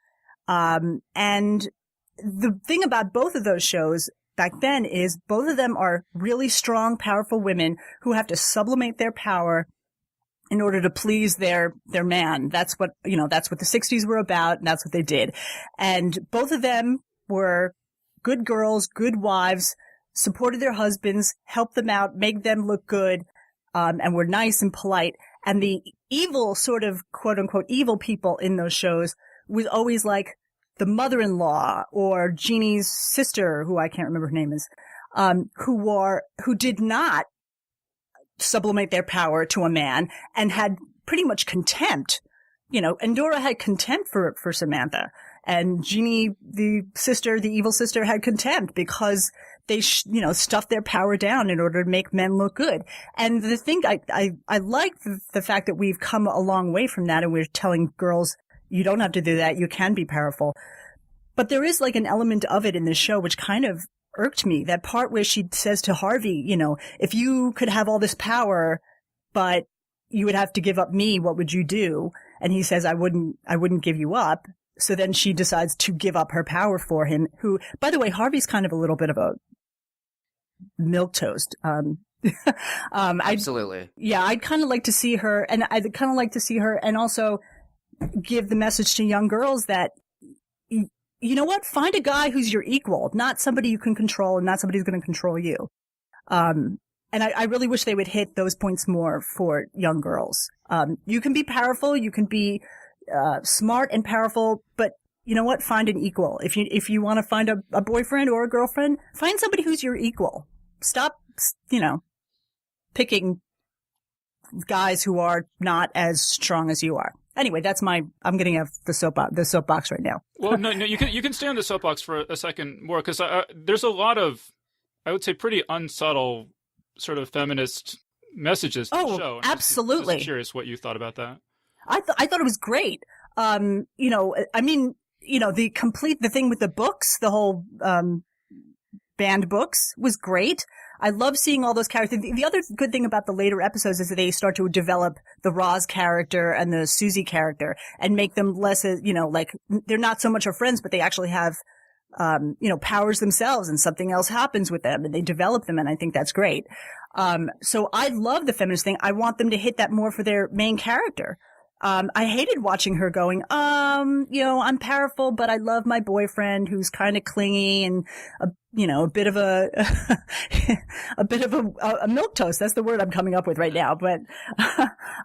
Speaker 4: And the thing about both of those shows back then is both of them are really strong, powerful women who have to sublimate their power in order to please their man. That's what the 60s were about, and that's what they did. And both of them were good girls, good wives, supported their husbands, helped them out, made them look good, and were nice and polite. And the evil, sort of quote unquote evil people in those shows was always like the mother-in-law or Jeannie's sister, who I can't remember her name is, who did not sublimate their power to a man and had pretty much contempt. You know, Endora had contempt for Samantha, and Jeannie, the evil sister, had contempt because they, stuffed their power down in order to make men look good. And the thing I like the fact that we've come a long way from that, and we're telling girls, you don't have to do that. You can be powerful. But there is like an element of it in this show which kind of irked me. That part where she says to Harvey, you know, if you could have all this power, but you would have to give up me, what would you do? And he says, I wouldn't give you up. So then she decides to give up her power for him, who, by the way, Harvey's kind of a little bit of a milquetoast.
Speaker 3: Absolutely.
Speaker 4: I'd kind of like to see her, and also give the message to young girls that, you know what, find a guy who's your equal, not somebody you can control and not somebody who's going to control you. And I really wish they would hit those points more for young girls. You can be powerful, you can be smart and powerful, but you know what, find an equal. If you want to find a boyfriend or a girlfriend, find somebody who's your equal. Stop, picking guys who are not as strong as you are. Anyway, I'm getting off the soapbox right now.
Speaker 2: Well, no, you can stay on the soapbox for a second more, because there's a lot of, I would say, pretty unsubtle sort of feminist messages to the show.
Speaker 4: Absolutely.
Speaker 2: Just curious what you thought about that.
Speaker 4: I thought it was great. The thing with the books, the whole banned books was great. I love seeing all those characters. The other good thing about the later episodes is that they start to develop the Roz character and the Susie character and make them less, like they're not so much our friends, but they actually have powers themselves and something else happens with them and they develop them. And I think that's great. So I love the feminist thing. I want them to hit that more for their main character. I hated watching her going, I'm powerful, but I love my boyfriend who's kind of clingy and, a bit of a milquetoast. That's the word I'm coming up with right now. But,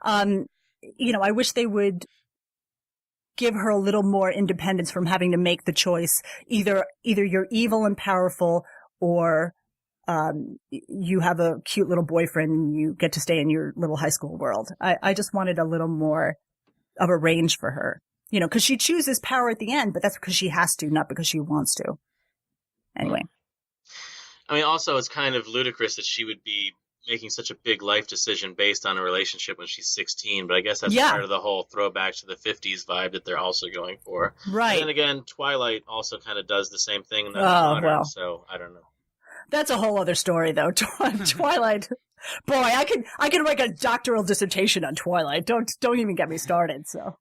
Speaker 4: I wish they would give her a little more independence from having to make the choice. Either you're evil and powerful or, you have a cute little boyfriend and you get to stay in your little high school world. I just wanted a little more of a range for her, cause she chooses power at the end, but that's because she has to, not because she wants to. Anyway.
Speaker 5: I mean, also it's kind of ludicrous that she would be making such a big life decision based on a relationship when she's 16, but I guess that's part of the whole throwback to the 50s vibe that they're also going for.
Speaker 4: Right.
Speaker 5: And then again, Twilight also kind of does the same thing. And that's modern, so I don't know.
Speaker 4: That's a whole other story, though. Twilight. Boy, I could write a doctoral dissertation on Twilight. Don't even get me started. So.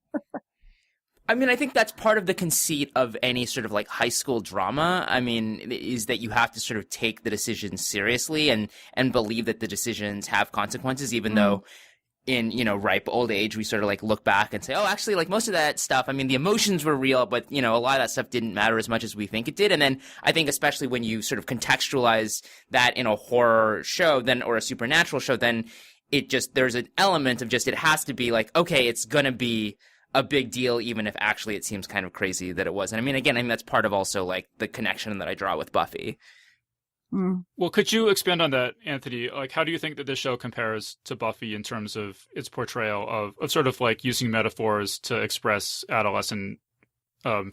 Speaker 3: I mean, I think that's part of the conceit of any sort of like high school drama. I mean, is that you have to sort of take the decisions seriously and believe that the decisions have consequences, even though in, ripe old age, we sort of like look back and say, oh, actually, like most of that stuff, I mean, the emotions were real, but, a lot of that stuff didn't matter as much as we think it did. And then I think especially when you sort of contextualize that in a horror show or a supernatural show, then there's an element of it has to be like, okay, it's going to be a big deal, even if actually it seems kind of crazy that it was. And I mean, again, I think that's part of also like the connection that I draw with Buffy.
Speaker 2: Well, could you expand on that, Anthony? Like, how do you think that this show compares to Buffy in terms of its portrayal of sort of like using metaphors to express adolescent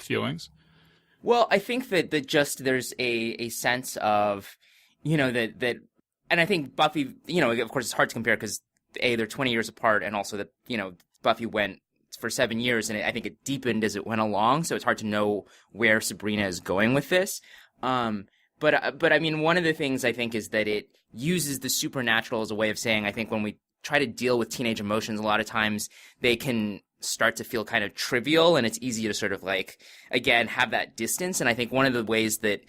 Speaker 2: feelings?
Speaker 3: Well, I think that there's a sense of, that, and I think Buffy, of course it's hard to compare because they're 20 years apart, and also that, Buffy went for 7 years, and I think it deepened as it went along, so it's hard to know where Sabrina is going with this. But I mean, one of the things I think is that it uses the supernatural as a way of saying, I think when we try to deal with teenage emotions, a lot of times they can start to feel kind of trivial, and it's easy to sort of like, again, have that distance. And I think one of the ways that,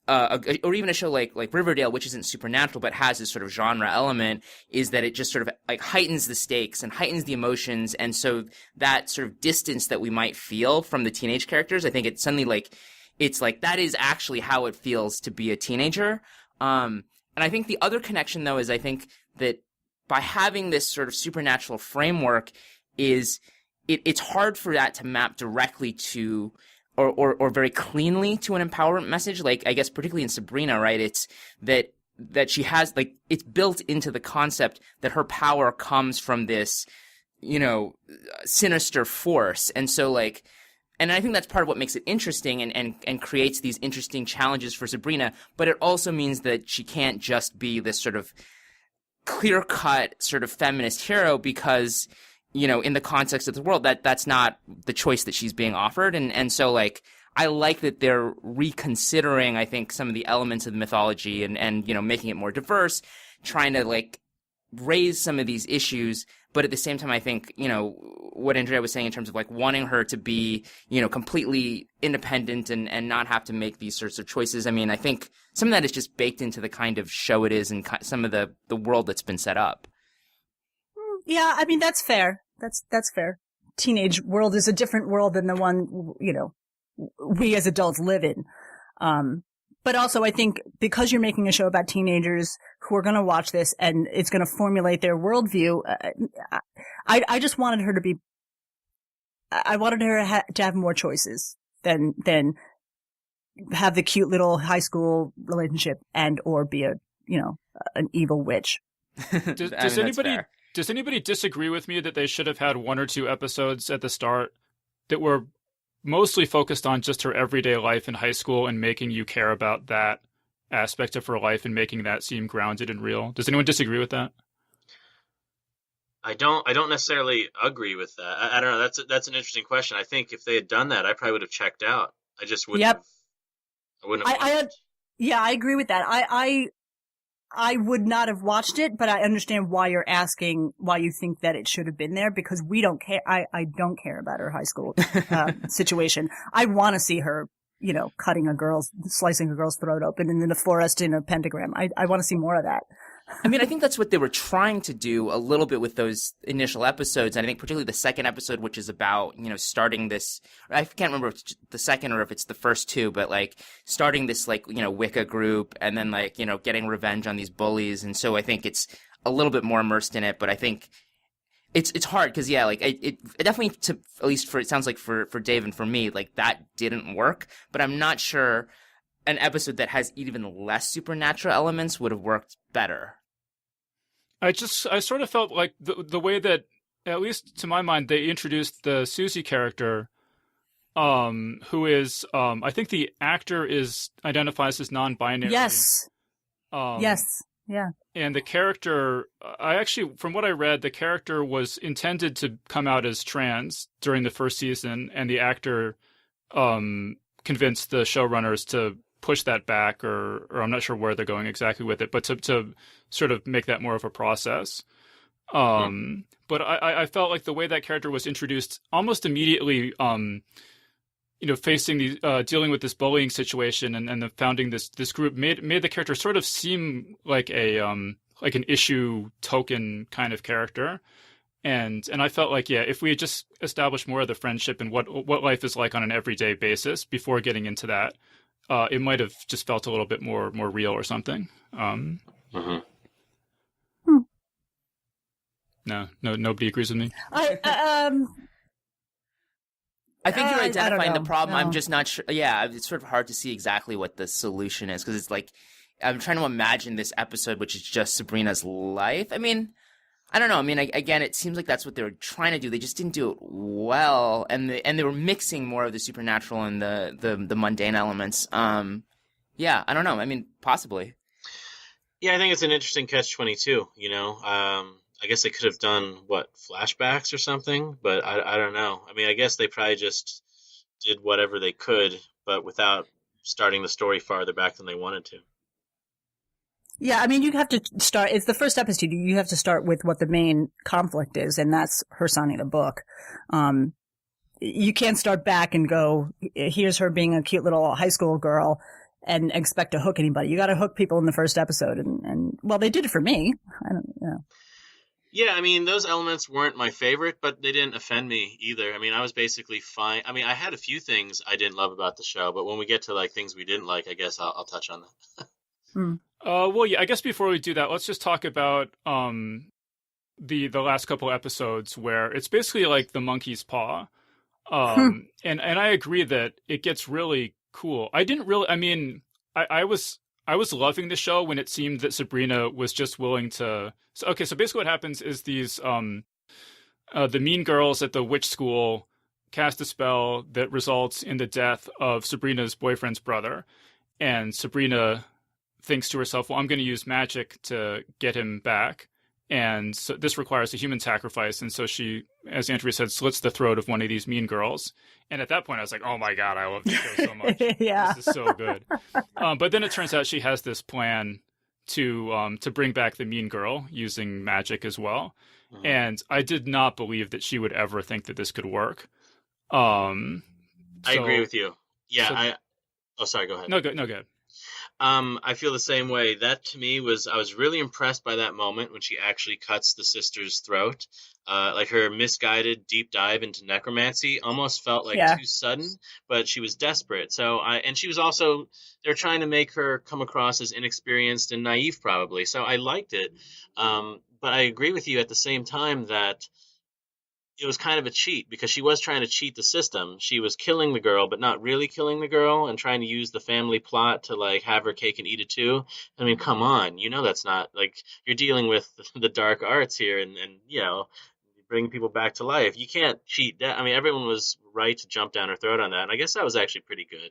Speaker 3: or even a show like Riverdale, which isn't supernatural but has this sort of genre element, is that it just sort of like heightens the stakes and heightens the emotions. And so that sort of distance that we might feel from the teenage characters, I think it's suddenly like, it's like that is actually how it feels to be a teenager. And I think the other connection, though, is I think that by having this sort of supernatural framework it's hard for that to map directly to or very cleanly to an empowerment message. Like, I guess particularly in Sabrina, right? It's that she has, like, it's built into the concept that her power comes from this, sinister force. And so, like, and I think that's part of what makes it interesting and creates these interesting challenges for Sabrina. But it also means that she can't just be this sort of clear-cut sort of feminist hero because, in the context of the world, that's not the choice that she's being offered. And so, like, I like that they're reconsidering, I think, some of the elements of the mythology and making it more diverse, trying to, like, raise some of these issues. But at the same time, I think, what Andrea was saying in terms of like wanting her to be, completely independent and not have to make these sorts of choices. I mean, I think some of that is just baked into the kind of show it is and some of the world that's been set up.
Speaker 4: Yeah, I mean, that's fair. That's fair. Teenage world is a different world than the one, we as adults live in. But also, I think because you're making a show about teenagers who are going to watch this and it's going to formulate their worldview, I just wanted her to be. I wanted her to have more choices than have the cute little high school relationship and or be an evil witch.
Speaker 2: Does anybody disagree with me that they should have had one or two episodes at the start that were mostly focused on just her everyday life in high school and making you care about that aspect of her life and making that seem grounded and real? Does anyone disagree with that?
Speaker 5: I don't necessarily agree with that. I don't know. That's an interesting question. I think if they had done that, I probably would have checked out. I just wouldn't.
Speaker 4: Yep.
Speaker 5: I wouldn't have.
Speaker 4: I agree with that. I would not have watched it, but I understand why you're asking why you think that it should have been there, because we don't care. I don't care about her high school situation. I want to see her slicing a girl's throat open and in the forest in a pentagram. I want to see more of that.
Speaker 3: I mean, I think that's what they were trying to do a little bit with those initial episodes. And I think particularly the second episode, which is about, starting this, I can't remember if it's the second or if it's the first two, but like starting this like, Wicca group and then like, getting revenge on these bullies. And so I think it's a little bit more immersed in it, but I think it's hard because, yeah, like it definitely, at least it sounds like for Dave and for me, like that didn't work, but I'm not sure an episode that has even less supernatural elements would have worked better.
Speaker 2: I sort of felt like the way that, at least to my mind, they introduced the Susie character, who is, I think the actor identifies as non-binary.
Speaker 4: Yes. Yes. Yeah.
Speaker 2: And the character, from what I read, the character was intended to come out as trans during the first season, and the actor convinced the showrunners to push that back, or I'm not sure where they're going exactly with it, but to sort of make that more of a process. But I felt like the way that character was introduced almost immediately, facing the dealing with this bullying situation and the founding this group made the character sort of seem like an issue token kind of character. And I felt like, yeah, if we had just established more of the friendship and what life is like on an everyday basis before getting into that, it might have just felt a little bit more real or something. No, nobody agrees with me.
Speaker 3: I think you're identifying the problem.
Speaker 4: No.
Speaker 3: I'm just not sure. Yeah, it's sort of hard to see exactly what the solution is because it's like I'm trying to imagine this episode, which is just Sabrina's life. I mean, I don't know. I mean, again, it seems like that's what they were trying to do. They just didn't do it well, and they were mixing more of the supernatural and the mundane elements. Yeah, I don't know. I mean, possibly.
Speaker 5: Yeah, I think it's an interesting catch-22. I guess they could have done flashbacks or something, but I don't know. I mean, I guess they probably just did whatever they could, but without starting the story farther back than they wanted to.
Speaker 4: Yeah, I mean, you have to start. It's the first episode. You have to start with what the main conflict is, and that's her signing the book. You can't start back and go, here's her being a cute little high school girl, and expect to hook anybody. You got to hook people in the first episode, and well, they did it for me. I don't know.
Speaker 5: Yeah, I mean, those elements weren't my favorite, but they didn't offend me either. I mean, I was basically fine. I mean, I had a few things I didn't love about the show, but when we get to like things we didn't like, I guess I'll touch on that.
Speaker 2: Well, yeah, I guess before we do that, let's just talk about the last couple episodes where it's basically like the monkey's paw. And I agree that it gets really cool. I was loving the show when it seemed that Sabrina was just willing to. So basically what happens is these the mean girls at the witch school cast a spell that results in the death of Sabrina's boyfriend's brother, and Sabrina thinks to herself, well, I'm going to use magic to get him back. And so this requires a human sacrifice. And so she, as Andrea said, slits the throat of one of these mean girls. And at that point, I was like, oh my God, I love this show so much.
Speaker 4: Yeah.
Speaker 2: This is so good. But then it turns out she has this plan to bring back the mean girl using magic as well. Mm-hmm. And I did not believe that she would ever think that this could work. I
Speaker 5: agree with you. Yeah. Sorry, go ahead.
Speaker 2: No, good.
Speaker 5: I feel the same way. That to me I was really impressed by that moment when she actually cuts the sister's throat. Like her misguided deep dive into necromancy almost felt like too sudden, but she was desperate. So and she was also, they're trying to make her come across as inexperienced and naive probably. So I liked it. But I agree with you at the same time that it was kind of a cheat because she was trying to cheat the system. She was killing the girl, but not really killing the girl and trying to use the family plot to like have her cake and eat it too. I mean, come on, that's not like you're dealing with the dark arts here and bring people back to life. You can't cheat that. I mean, everyone was right to jump down her throat on that. And I guess that was actually pretty good.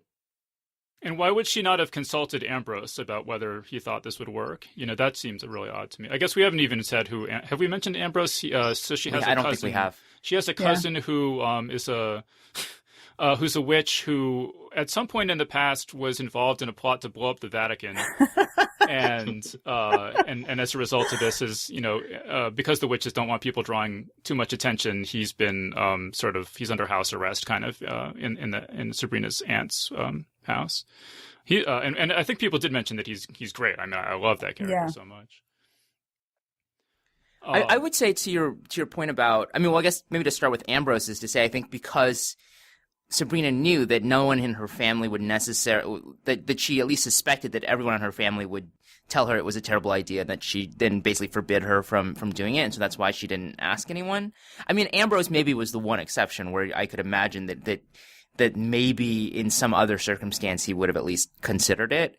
Speaker 2: And why would she not have consulted Ambrose about whether he thought this would work? That seems really odd to me. I guess we haven't even said who. Have we mentioned Ambrose? So she has a cousin.
Speaker 3: I don't think we have.
Speaker 2: She has a cousin who is who's a witch who at some point in the past was involved in a plot to blow up the Vatican. and as a result of this is, because the witches don't want people drawing too much attention, he's been he's under house arrest kind of in Sabrina's aunt's house. He and I think people did mention that he's great. I mean, I love that character so much.
Speaker 3: I would say to your point about, I guess maybe to start with Ambrose is to say, I think because Sabrina knew that no one in her family would necessarily, that she at least suspected that everyone in her family would tell her it was a terrible idea, that she then basically forbid her from doing it, and so that's why she didn't ask anyone. I mean, Ambrose maybe was the one exception where I could imagine that maybe in some other circumstance he would have at least considered it.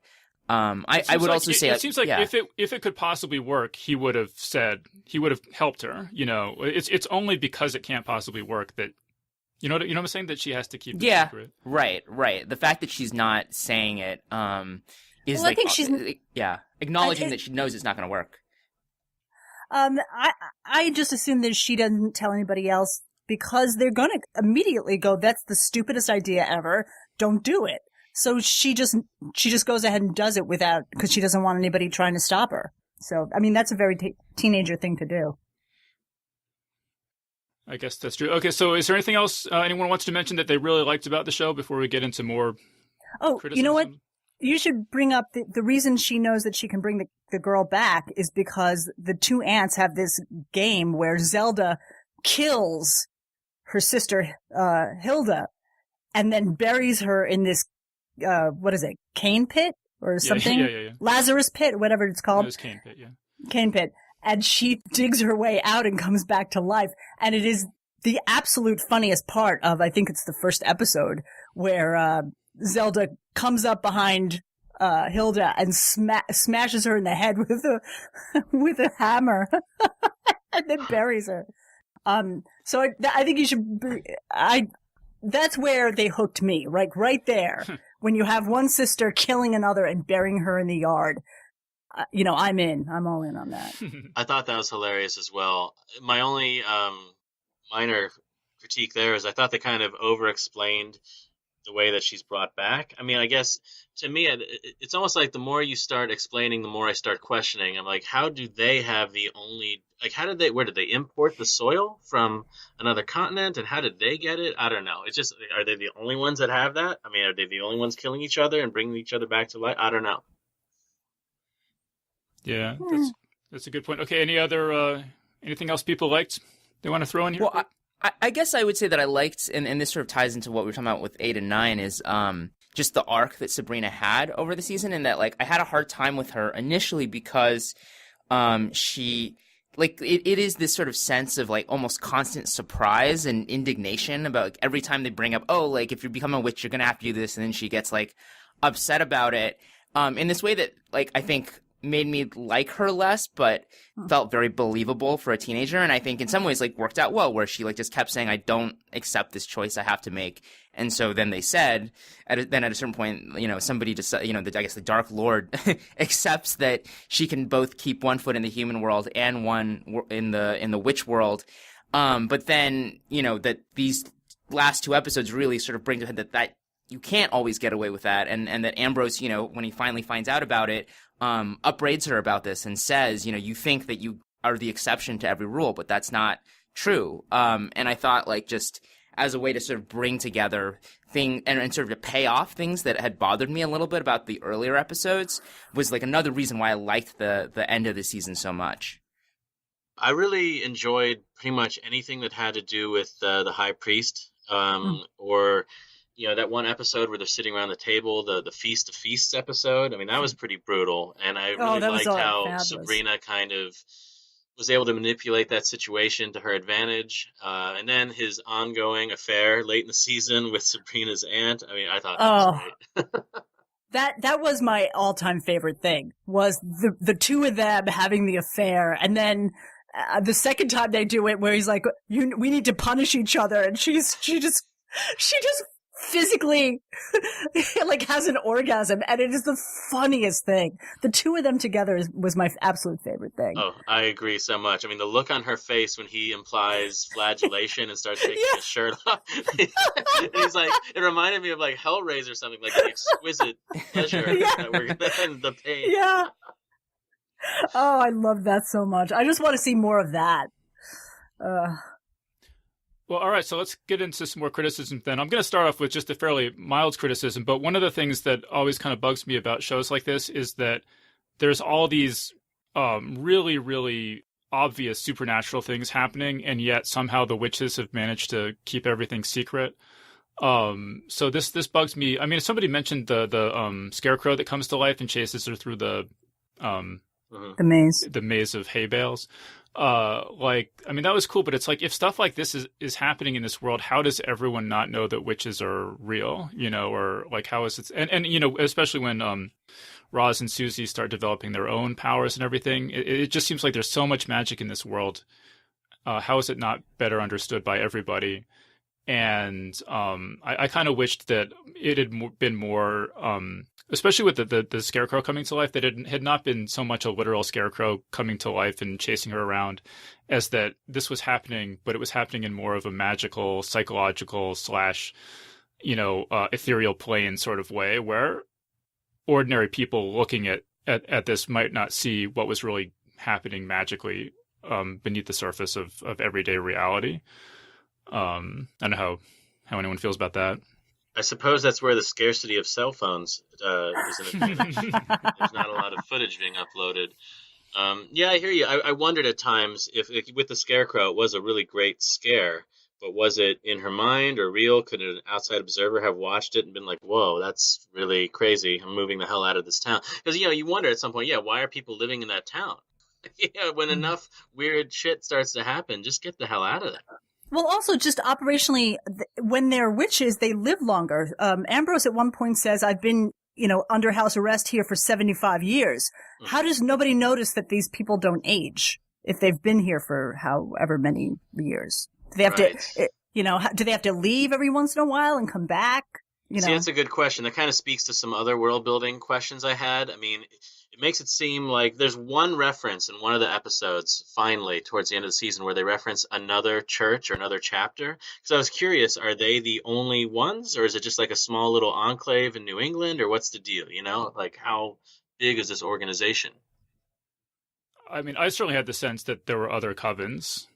Speaker 3: I would also say
Speaker 2: it seems like if it could possibly work, he would have helped her. It's only because it can't possibly work that you know what I'm saying, that she has to keep it secret. Right. The fact that she's not saying it is I think she's acknowledging that she knows it's not going to work.
Speaker 4: I just assume that she doesn't tell anybody else because they're going to immediately go, "That's the stupidest idea ever. Don't do it." So she just goes ahead and does it because she doesn't want anybody trying to stop her. So, I mean, that's a very teenager thing to do.
Speaker 2: I guess that's true. Okay, so is there anything else anyone wants to mention that they really liked about the show before we get into more criticism?
Speaker 4: You know what? You should bring up the reason she knows that she can bring the girl back is because the two aunts have this game where Zelda kills her sister, Hilda, and then buries her in this what is it, Cane Pit or something?
Speaker 2: Yeah.
Speaker 4: Lazarus Pit, whatever it's called.
Speaker 2: It was Cane Pit, yeah.
Speaker 4: Cane Pit. And she digs her way out and comes back to life. And it is the absolute funniest part of, I think it's the first episode, where Zelda comes up behind Hilda and smashes her in the head with a hammer and then buries her. So I think you should... That's where they hooked me, right there. When you have one sister killing another and burying her in the yard, I'm in. I'm all in on that.
Speaker 5: I thought that was hilarious as well. My only minor critique there is I thought they kind of over-explained the way that she's brought back. I mean, I guess to me, it's almost like the more you start explaining, the more I start questioning. I'm like, how do they have where did they import the soil from another continent, and how did they get it? I don't know. It's just, are they the only ones that have that? I mean, are they the only ones killing each other and bringing each other back to life? I don't know.
Speaker 2: Yeah, that's a good point. Okay, anything else people liked they want to throw in here?
Speaker 3: Well, I guess I would say that I liked, and this sort of ties into what we were talking about with 8 and 9, is just the arc that Sabrina had over the season, and that I had a hard time with her initially because she it is this sort of sense of almost constant surprise and indignation about every time they bring up, if you become a witch, you're gonna have to do this, and then she gets upset about it in this way that I think made me like her less, but felt very believable for a teenager. And I think in some ways worked out well, where she just kept saying, "I don't accept this choice I have to make." And so then they said, at a certain point, somebody just, I guess the Dark Lord accepts that she can both keep one foot in the human world and one in the witch world. But then, that these last two episodes really sort of bring to head that you can't always get away with that. And that Ambrose, when he finally finds out about it, upbraids her about this and says, you think that you are the exception to every rule, but that's not true. And I thought just as a way to sort of bring together things and sort of to pay off things that had bothered me a little bit about the earlier episodes was another reason why I liked the end of the season so much.
Speaker 5: I really enjoyed pretty much anything that had to do with the High Priest, or that one episode where they're sitting around the table, the Feast of Feasts episode. I mean, that was pretty brutal. And I really liked how fabulous. Sabrina kind of was able to manipulate that situation to her advantage. And then his ongoing affair late in the season with Sabrina's aunt. I mean, I thought that was great.
Speaker 4: That was my all-time favorite thing, was the two of them having the affair. And then the second time they do it, where he's like, we need to punish each other. And she just physically like has an orgasm, and it is the funniest thing. The two of them together was my absolute favorite thing.
Speaker 5: Oh, I agree so much. I mean, the look on her face when he implies flagellation and starts taking his shirt off. And he's like, it reminded me of like Hellraiser or something, like the exquisite pleasure that we're going to end the pain.
Speaker 4: Yeah. Oh, I love that so much. I just want to see more of that.
Speaker 2: Well, all right, so let's get into some more criticism then. I'm going to start off with just a fairly mild criticism, but one of the things that always kind of bugs me about shows like this is that there's all these really, really obvious supernatural things happening, and yet somehow the witches have managed to keep everything secret. So this bugs me. I mean, somebody mentioned the scarecrow that comes to life and chases her through the maze of hay bales. I mean, that was cool, but it's like, if stuff like this is happening in this world, how does everyone not know that witches are real, or like, how is it, and especially when, Roz and Susie start developing their own powers and everything, it just seems like there's so much magic in this world. How is it not better understood by everybody? And, I kind of wished that it had been more, especially with the scarecrow coming to life, that it had not been so much a literal scarecrow coming to life and chasing her around, as that this was happening, but it was happening in more of a magical, psychological / ethereal plane sort of way, where ordinary people looking at this might not see what was really happening magically beneath the surface of everyday reality. I don't know how anyone feels about that.
Speaker 5: I suppose that's where the scarcity of cell phones is an advantage. There's not a lot of footage being uploaded. Yeah, I hear you. I wondered at times if with the scarecrow, it was a really great scare, but was it in her mind or real? Could an outside observer have watched it and been like, whoa, that's really crazy. I'm moving the hell out of this town. Because, you wonder at some point, why are people living in that town? When enough weird shit starts to happen, just get the hell out of there.
Speaker 4: Well, also just operationally, when they're witches, they live longer. Ambrose at one point says, I've been, under house arrest here for 75 years. Mm-hmm. How does nobody notice that these people don't age if they've been here for however many years? Do they have to, do they have to leave every once in a while and come back? See,
Speaker 5: that's a good question. That kind of speaks to some other world building questions I had. I mean, it makes it seem like there's one reference in one of the episodes, finally, towards the end of the season, where they reference another church or another chapter. Because I was curious, are they the only ones, or is it just like a small little enclave in New England, or what's the deal? Like, how big is this organization?
Speaker 2: I mean, I certainly had the sense that there were other covens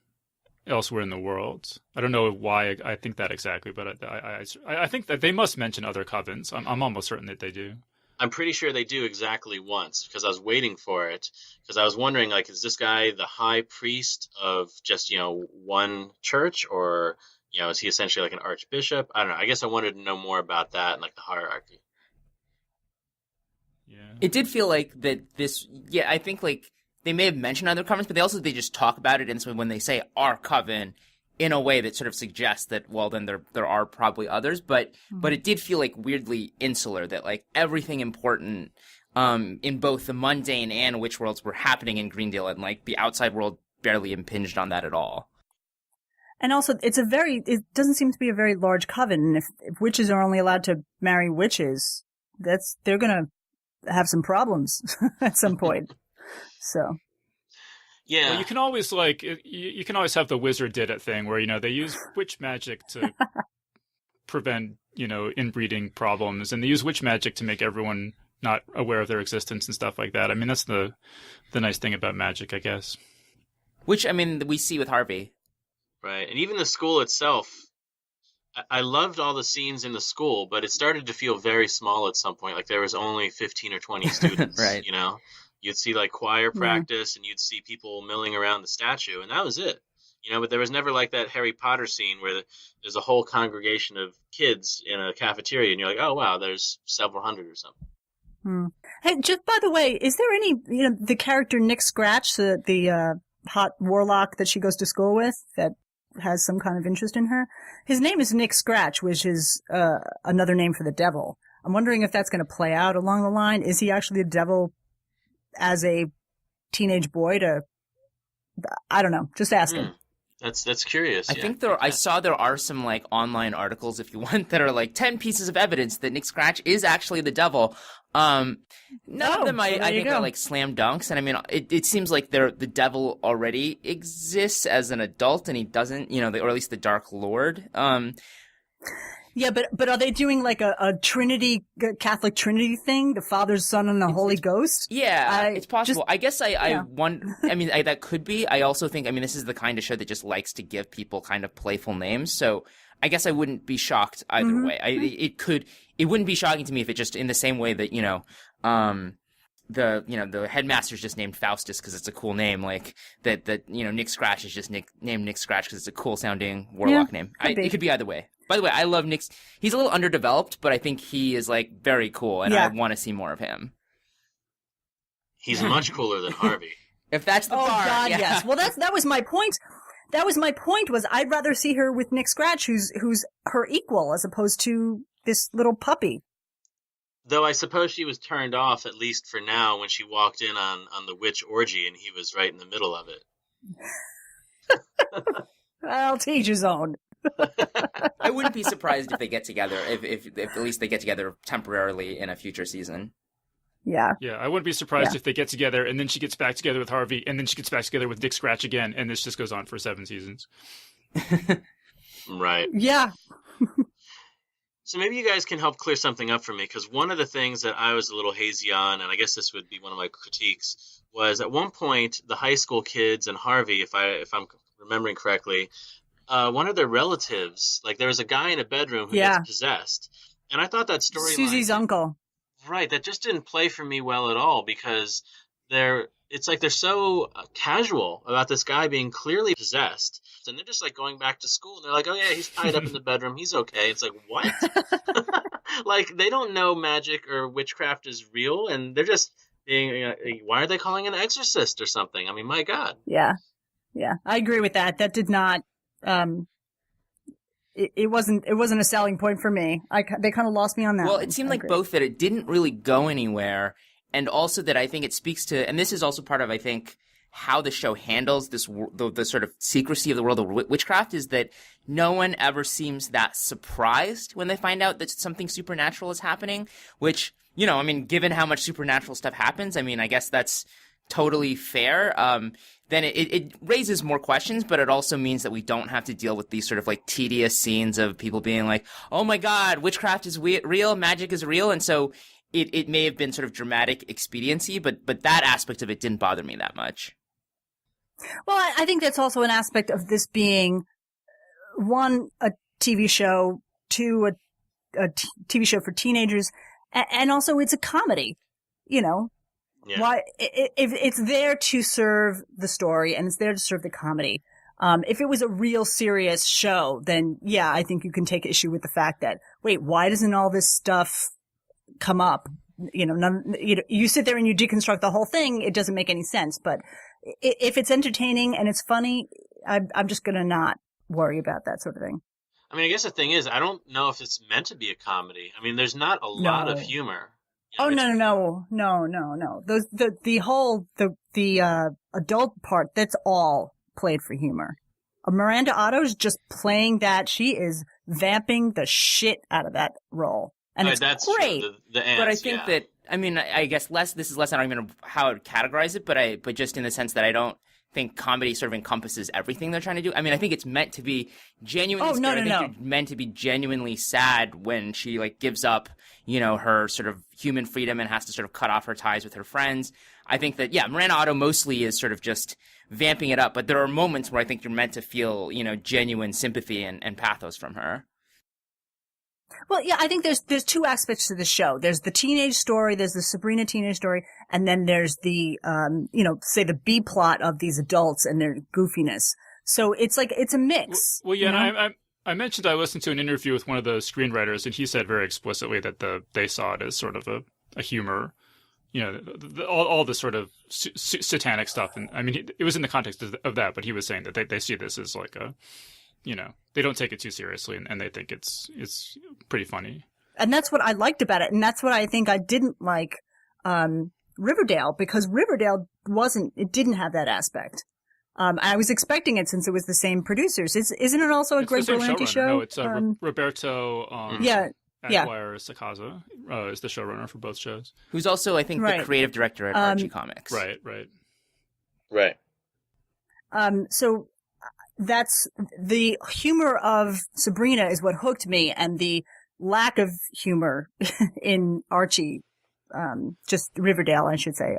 Speaker 2: elsewhere in the world. I don't know why I think that exactly, but I think that they must mention other covens. I'm almost certain that they do.
Speaker 5: I'm pretty sure they do exactly once, because I was waiting for it, because I was wondering, like, is this guy the high priest of just, one church, or, is he essentially like an archbishop? I don't know. I guess I wanted to know more about that and like the hierarchy.
Speaker 2: Yeah.
Speaker 3: It did feel like that this, I think like they may have mentioned other covens, but they just talk about it. And so when they say our coven, in a way that sort of suggests that, well, then there are probably others, but it did feel like weirdly insular, that like everything important in both the mundane and witch worlds were happening in Greendale, and like the outside world barely impinged on that at all.
Speaker 4: And also, it doesn't seem to be a very large coven, and if witches are only allowed to marry witches, they're gonna have some problems at some point. So.
Speaker 5: Yeah,
Speaker 2: well, you can always you can always have the wizard did it thing where they use witch magic to prevent inbreeding problems, and they use witch magic to make everyone not aware of their existence and stuff like that. I mean, that's the nice thing about magic, I guess.
Speaker 3: Which, I mean, we see with Harvey.
Speaker 5: Right, and even the school itself. I loved all the scenes in the school, but it started to feel very small at some point. Like there was only 15 or 20 students.
Speaker 3: Right.
Speaker 5: You'd see like choir practice, and you'd see people milling around the statue, and that was it. But there was never like that Harry Potter scene where there's a whole congregation of kids in a cafeteria, and you're like, oh wow, there's several hundred or something.
Speaker 4: Hey, just by the way, is there any the character Nick Scratch, the hot warlock that she goes to school with, that has some kind of interest in her? His name is Nick Scratch, which is another name for the devil. I'm wondering if that's going to play out along the line. Is he actually the devil as a teenage boy? I don't know. Just asking.
Speaker 5: That's curious.
Speaker 3: I think I saw there are some like online articles, if you want, that are like 10 pieces of evidence that Nick Scratch is actually the devil. None of them I think are like slam dunks, and I mean it seems like the devil already exists as an adult, and he doesn't, or at least the Dark Lord.
Speaker 4: Yeah, but are they doing like a Trinity, Catholic Trinity thing? The Father, Son, and the Holy Ghost?
Speaker 3: Yeah, it's possible. I guess I mean, that could be. I also think, I mean, this is the kind of show that just likes to give people kind of playful names. So I guess I wouldn't be shocked either way. It wouldn't be shocking to me if it just, in the same way that, the headmaster's just named Faustus because it's a cool name, like that Nick Scratch is just named Nick Scratch because it's a cool sounding warlock name. It could be either way. By the way, I love Nick's. He's a little underdeveloped, but I think he is like very cool, and I want to see more of him.
Speaker 5: He's much cooler than Harvey.
Speaker 3: If that's the bar,
Speaker 4: God, yes. Well, that was my point. That was my point. Was I'd rather see her with Nick Scratch, who's her equal, as opposed to this little puppy.
Speaker 5: Though I suppose she was turned off, at least for now, when she walked in on the witch orgy, and he was right in the middle of it.
Speaker 4: Well, to each his own.
Speaker 3: I wouldn't be surprised if they get together, if at least they get together temporarily in a future season.
Speaker 4: Yeah.
Speaker 2: Yeah, I wouldn't be surprised if they get together and then she gets back together with Harvey and then she gets back together with Nick Scratch again, and this just goes on for 7 seasons.
Speaker 5: Right.
Speaker 4: Yeah.
Speaker 5: So maybe you guys can help clear something up for me, because one of the things that I was a little hazy on, and I guess this would be one of my critiques, was at one point the high school kids and Harvey, if I'm remembering correctly, one of their relatives, like there was a guy in a bedroom who gets possessed. And I thought that story
Speaker 4: Susie's uncle.
Speaker 5: Right, that just didn't play for me well at all, because it's like they're so casual about this guy being clearly possessed. And they're just like going back to school and they're like, oh yeah, he's tied up in the bedroom, he's okay. It's like, what? Like they don't know magic or witchcraft is real, and they're just being, why are they calling an exorcist or something? I mean, my God.
Speaker 4: Yeah. Yeah. I agree with that. That did not it wasn't a selling point for me. They kind of lost me on that.
Speaker 3: Well,
Speaker 4: one.
Speaker 3: it seemed like both that it didn't really go anywhere, and also that I think it speaks to, and this is also part of, I think, how the show handles this, the sort of secrecy of the world of witchcraft, is that no one ever seems that surprised when they find out that something supernatural is happening, which, I mean, given how much supernatural stuff happens, I mean, I guess that's totally fair. Then it raises more questions, but it also means that we don't have to deal with these sort of like tedious scenes of people being like, oh my God, witchcraft is real, magic is real. And so it may have been sort of dramatic expediency, but that aspect of it didn't bother me that much.
Speaker 4: Well, I think that's also an aspect of this being, one, a TV show, two, a TV show for teenagers, and also it's a comedy, Yeah. Why? If it's there to serve the story and it's there to serve the comedy. If it was a real serious show, then yeah, I think you can take issue with the fact that, wait, why doesn't all this stuff come up? You sit there and you deconstruct the whole thing. It doesn't make any sense. But if it's entertaining and it's funny, I'm just going to not worry about that sort of thing.
Speaker 5: I mean, I guess the thing is, I don't know if it's meant to be a comedy. I mean, there's not a lot of humor.
Speaker 4: Oh, no. The adult part, that's all played for humor. Miranda Otto's just playing that. She is vamping the shit out of that role. And it's
Speaker 5: that's
Speaker 4: great.
Speaker 5: True. The ants,
Speaker 3: but I think that, I mean, I guess this is less an argument of how I would categorize it, but just in the sense that I don't think comedy sort of encompasses everything they're trying to do. I mean, I think it's meant to be genuinely scared. I think you're meant to be genuinely sad when she like gives up, her sort of human freedom and has to sort of cut off her ties with her friends. I think that, Miranda Otto mostly is sort of just vamping it up, but there are moments where I think you're meant to feel, genuine sympathy and pathos from her.
Speaker 4: Well, yeah, I think there's two aspects to the show. There's the teenage story, there's the Sabrina teenage story, and then there's the, say the B plot of these adults and their goofiness. So it's a mix.
Speaker 2: Well, yeah, and I mentioned I listened to an interview with one of the screenwriters, and he said very explicitly that they saw it as sort of a humor, all the sort of satanic stuff. And I mean, it was in the context of that, but he was saying that they see this as like they don't take it too seriously, and they think it's pretty funny.
Speaker 4: And that's what I liked about it, and that's what I think I didn't like Riverdale, because Riverdale didn't have that aspect. I was expecting it since it was the same producers. Isn't it also a
Speaker 2: It's
Speaker 4: Greg
Speaker 2: the same
Speaker 4: Berlanti
Speaker 2: showrunner.
Speaker 4: show?
Speaker 2: No, it's Roberto
Speaker 4: Yeah.
Speaker 2: Aguirre Sacasa is the showrunner for both shows.
Speaker 3: Who's also, I think, the creative director at Archie Comics.
Speaker 2: Right.
Speaker 5: Right.
Speaker 4: So that's the humor of Sabrina is what hooked me, and the lack of humor in Archie, just Riverdale, I should say.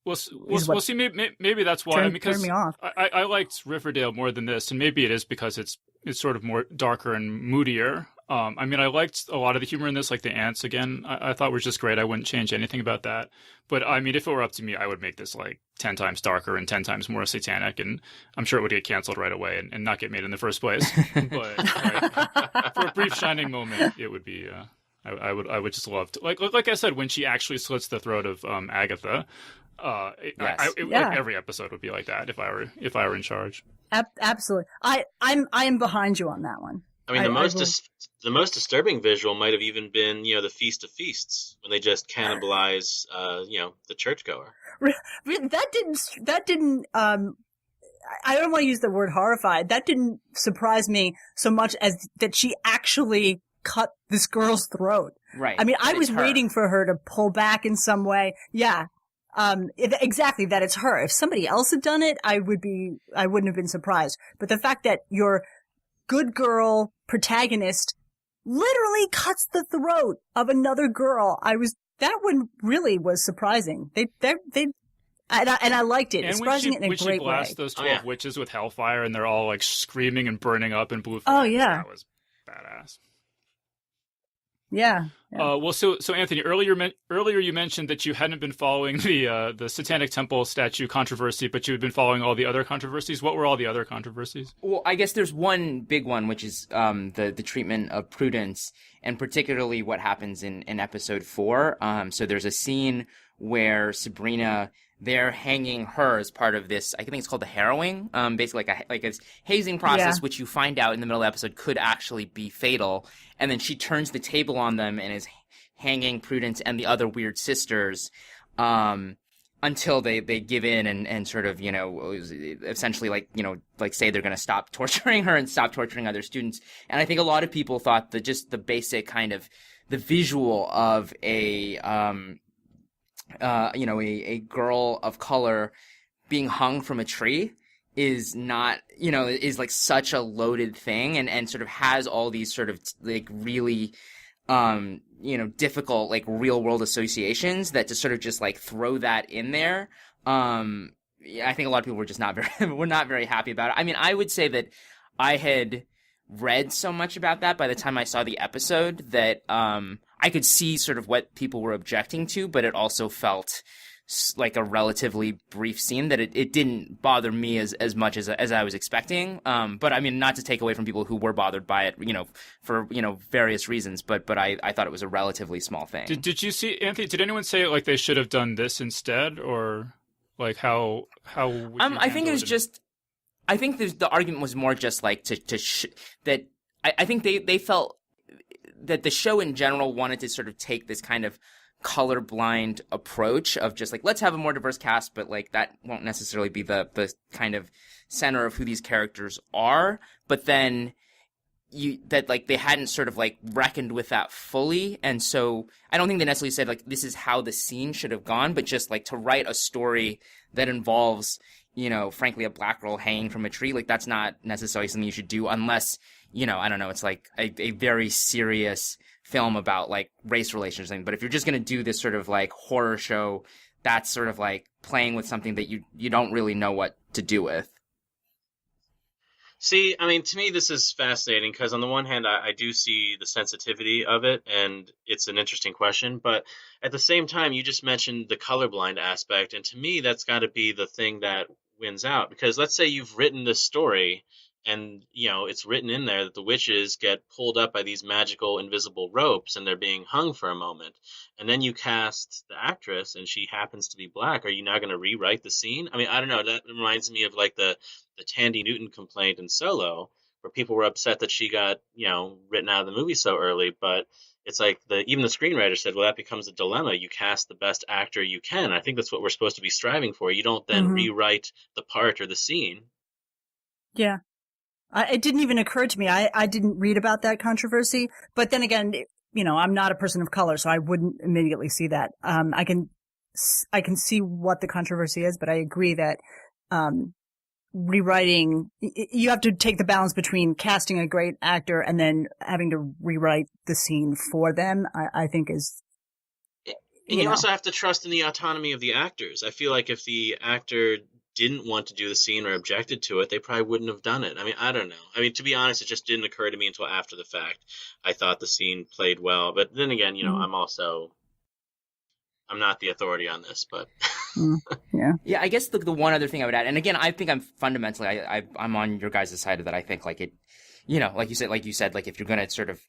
Speaker 2: We'll see. Maybe that's why. Because
Speaker 4: turned me off.
Speaker 2: I liked Riverdale more than this, and maybe it is because it's sort of more darker and moodier. I mean, I liked a lot of the humor in this, like the ants again. I thought were just great. I wouldn't change anything about that. But I mean, if it were up to me, I would make this like 10 times darker and 10 times more satanic, and I'm sure it would get canceled right away and not get made in the first place. But like, for a brief shining moment, it would be. I would just love to like I said, when she actually slits the throat of Agatha.
Speaker 3: Yes.
Speaker 2: Like every episode would be like that if I were in charge.
Speaker 4: Absolutely. I am behind you on that one.
Speaker 5: I mean, the most disturbing visual might have even been, the Feast of Feasts, when they just cannibalize, the churchgoer.
Speaker 4: That didn't. I don't want to use the word horrified. That didn't surprise me so much as that she actually cut this girl's throat.
Speaker 3: Right.
Speaker 4: I mean, I was waiting for her to pull back in some way. Yeah. Exactly, that it's her. If somebody else had done it, I wouldn't have been surprised. But the fact that your good girl protagonist literally cuts the throat of another girl, that one really was surprising. And I liked it.
Speaker 2: And
Speaker 4: It's surprising it in a great way.
Speaker 2: when she blasts those 12 witches with hellfire and they're all like screaming and burning up in blue flames,
Speaker 4: oh yeah,
Speaker 2: that was badass.
Speaker 4: Yeah.
Speaker 2: So Anthony, earlier you mentioned that you hadn't been following the Satanic Temple statue controversy, but you had been following all the other controversies. What were all the other controversies?
Speaker 3: Well, I guess there's one big one, which is the treatment of Prudence, and particularly what happens in episode 4. So there's a scene where Sabrina, they're hanging her as part of this, I think it's called the harrowing, basically like a hazing process, which you find out in the middle of the episode could actually be fatal. And then she turns the table on them and is hanging Prudence and the other weird sisters until they give in and sort of, essentially like say they're going to stop torturing her and stop torturing other students. And I think a lot of people thought that just the basic kind of the visual of a girl of color being hung from a tree is not, is like such a loaded thing and sort of has all these sort of like really, difficult like real world associations that to sort of just like throw that in there. I think a lot of people were just not very happy about it. I mean, I would say that I had read so much about that by the time I saw the episode that, I could see sort of what people were objecting to, but it also felt like a relatively brief scene that it didn't bother me as much as I was expecting. But I mean, not to take away from people who were bothered by it, for, various reasons, but I thought it was a relatively small thing.
Speaker 2: Did you see, Anthony, did anyone say like they should have done this instead, or like how would you
Speaker 3: I think it was just, I think the argument was more just like that I think they felt that the show in general wanted to sort of take this kind of colorblind approach of just like, let's have a more diverse cast, but like that won't necessarily be the kind of center of who these characters are. But then they hadn't sort of like reckoned with that fully. And so I don't think they necessarily said like, this is how the scene should have gone, but just like to write a story that involves, frankly, a black girl hanging from a tree. Like that's not necessarily something you should do unless, I don't know, it's like a very serious film about like race relations thing. But if you're just going to do this sort of like horror show, that's sort of like playing with something that you don't really know what to do with.
Speaker 5: See, I mean, to me, this is fascinating because on the one hand, I do see the sensitivity of it, and it's an interesting question. But at the same time, you just mentioned the colorblind aspect, and to me, that's got to be the thing that wins out. Because let's say you've written this story, and it's written in there that the witches get pulled up by these magical invisible ropes and they're being hung for a moment, and then you cast the actress and she happens to be black. Are you now going to rewrite the scene? I mean, I don't know, that reminds me of like the Tandy Newton complaint in Solo, where people were upset that she got, written out of the movie so early. But it's like even the screenwriter said, well, that becomes a dilemma. You cast the best actor you can. I think that's what we're supposed to be striving for. You don't then rewrite the part or the scene.
Speaker 4: Yeah. It didn't even occur to me. I didn't read about that controversy. But then again, I'm not a person of color, so I wouldn't immediately see that. I can see what the controversy is, but I agree that rewriting, you have to take the balance between casting a great actor and then having to rewrite the scene for them, I think is...
Speaker 5: And you also have to trust in the autonomy of the actors. I feel like if the actor didn't want to do the scene or objected to it, they probably wouldn't have done it. I mean, I don't know. I mean, to be honest, it just didn't occur to me until after the fact. I thought the scene played well. But then again, I'm not the authority on this, but...
Speaker 3: Yeah, I guess the one other thing I would add, and again, I think I'm fundamentally, I'm on your guys' side of that. I think, like, it, like you said, like, if you're going to sort of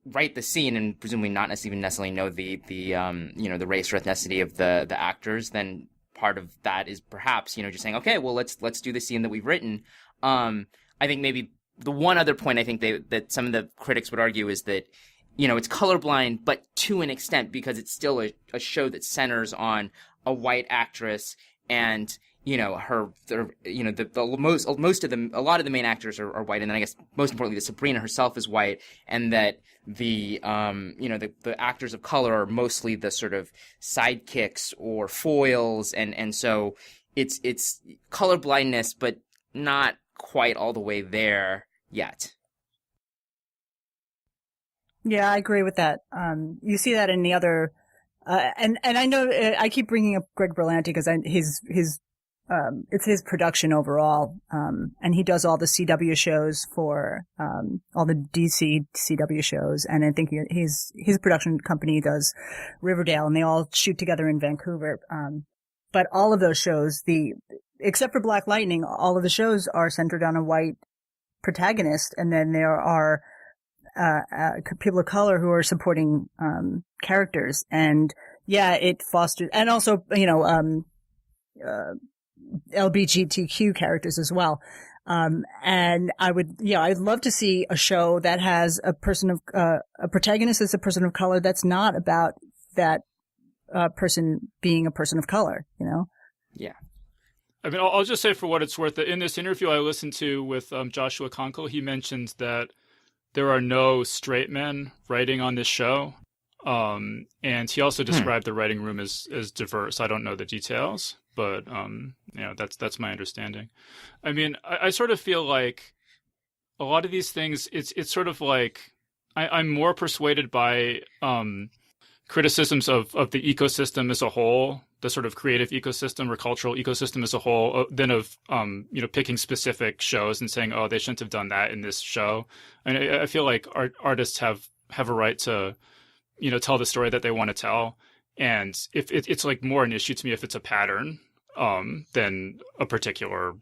Speaker 3: write the scene and presumably not necessarily know the race or ethnicity of the actors, then part of that is perhaps, just saying, okay, well, let's do the scene that we've written. I think maybe the one other point I think that some of the critics would argue is that, it's colorblind, but to an extent, because it's still a show that centers on a white actress and, a lot of the main actors are white. And then I guess most importantly, that Sabrina herself is white, and that the actors of color are mostly the sort of sidekicks or foils. And so it's color blindness, but not quite all the way there yet.
Speaker 4: Yeah, I agree with that. You see that in the other, and I know I keep bringing up Greg Berlanti because it's his production overall, and he does all the CW shows for all the DC CW shows, and I think his production company does Riverdale, and they all shoot together in Vancouver. But all of those shows, except for Black Lightning, all of the shows are centered on a white protagonist, and then there are people of color who are supporting characters, and yeah, it fosters, and also LGBTQ characters as well. And I'd love to see a show that has a protagonist that's a person of color that's not about that person being a person of color,
Speaker 3: Yeah.
Speaker 2: I mean, I'll just say for what it's worth that in this interview I listened to with Joshua Conkle, he mentioned that there are no straight men writing on this show. And he also described the writing room as diverse. I don't know the details, but that's my understanding. I mean, I sort of feel like a lot of these things, it's sort of like I'm more persuaded by criticisms of the ecosystem as a whole, the sort of creative ecosystem or cultural ecosystem as a whole, than of picking specific shows and saying, oh, they shouldn't have done that in this show. And I feel like artists have a right to tell the story that they want to tell. And if it's like more an issue to me if it's a pattern than a particular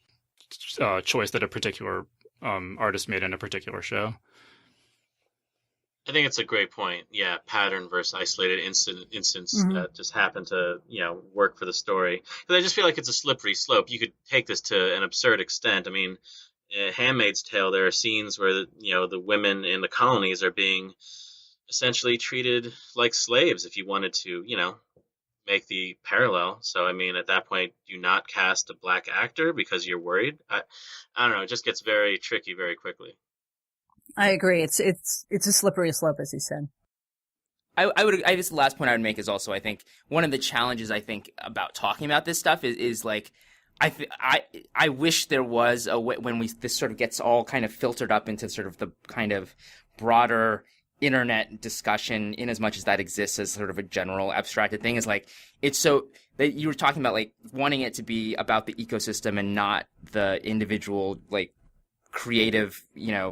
Speaker 2: choice that a particular artist made in a particular show.
Speaker 5: I think it's a great point. Yeah, pattern versus isolated instance that just happened to, work for the story. Because I just feel like it's a slippery slope. You could take this to an absurd extent. I mean, Handmaid's Tale, there are scenes where the women in the colonies are being essentially treated like slaves, if you wanted to, make the parallel. So, I mean, at that point, do you not cast a black actor because you're worried? I don't know. It just gets very tricky very quickly.
Speaker 4: I agree. It's a slippery slope, as you said.
Speaker 3: I guess the last point I would make is also, I think, one of the challenges I think about talking about this stuff is like, I wish there was a way when this sort of gets all kind of filtered up into sort of the kind of broader internet discussion, in as much as that exists as sort of a general abstracted thing, is like, it's so that you were talking about like wanting it to be about the ecosystem and not the individual like creative,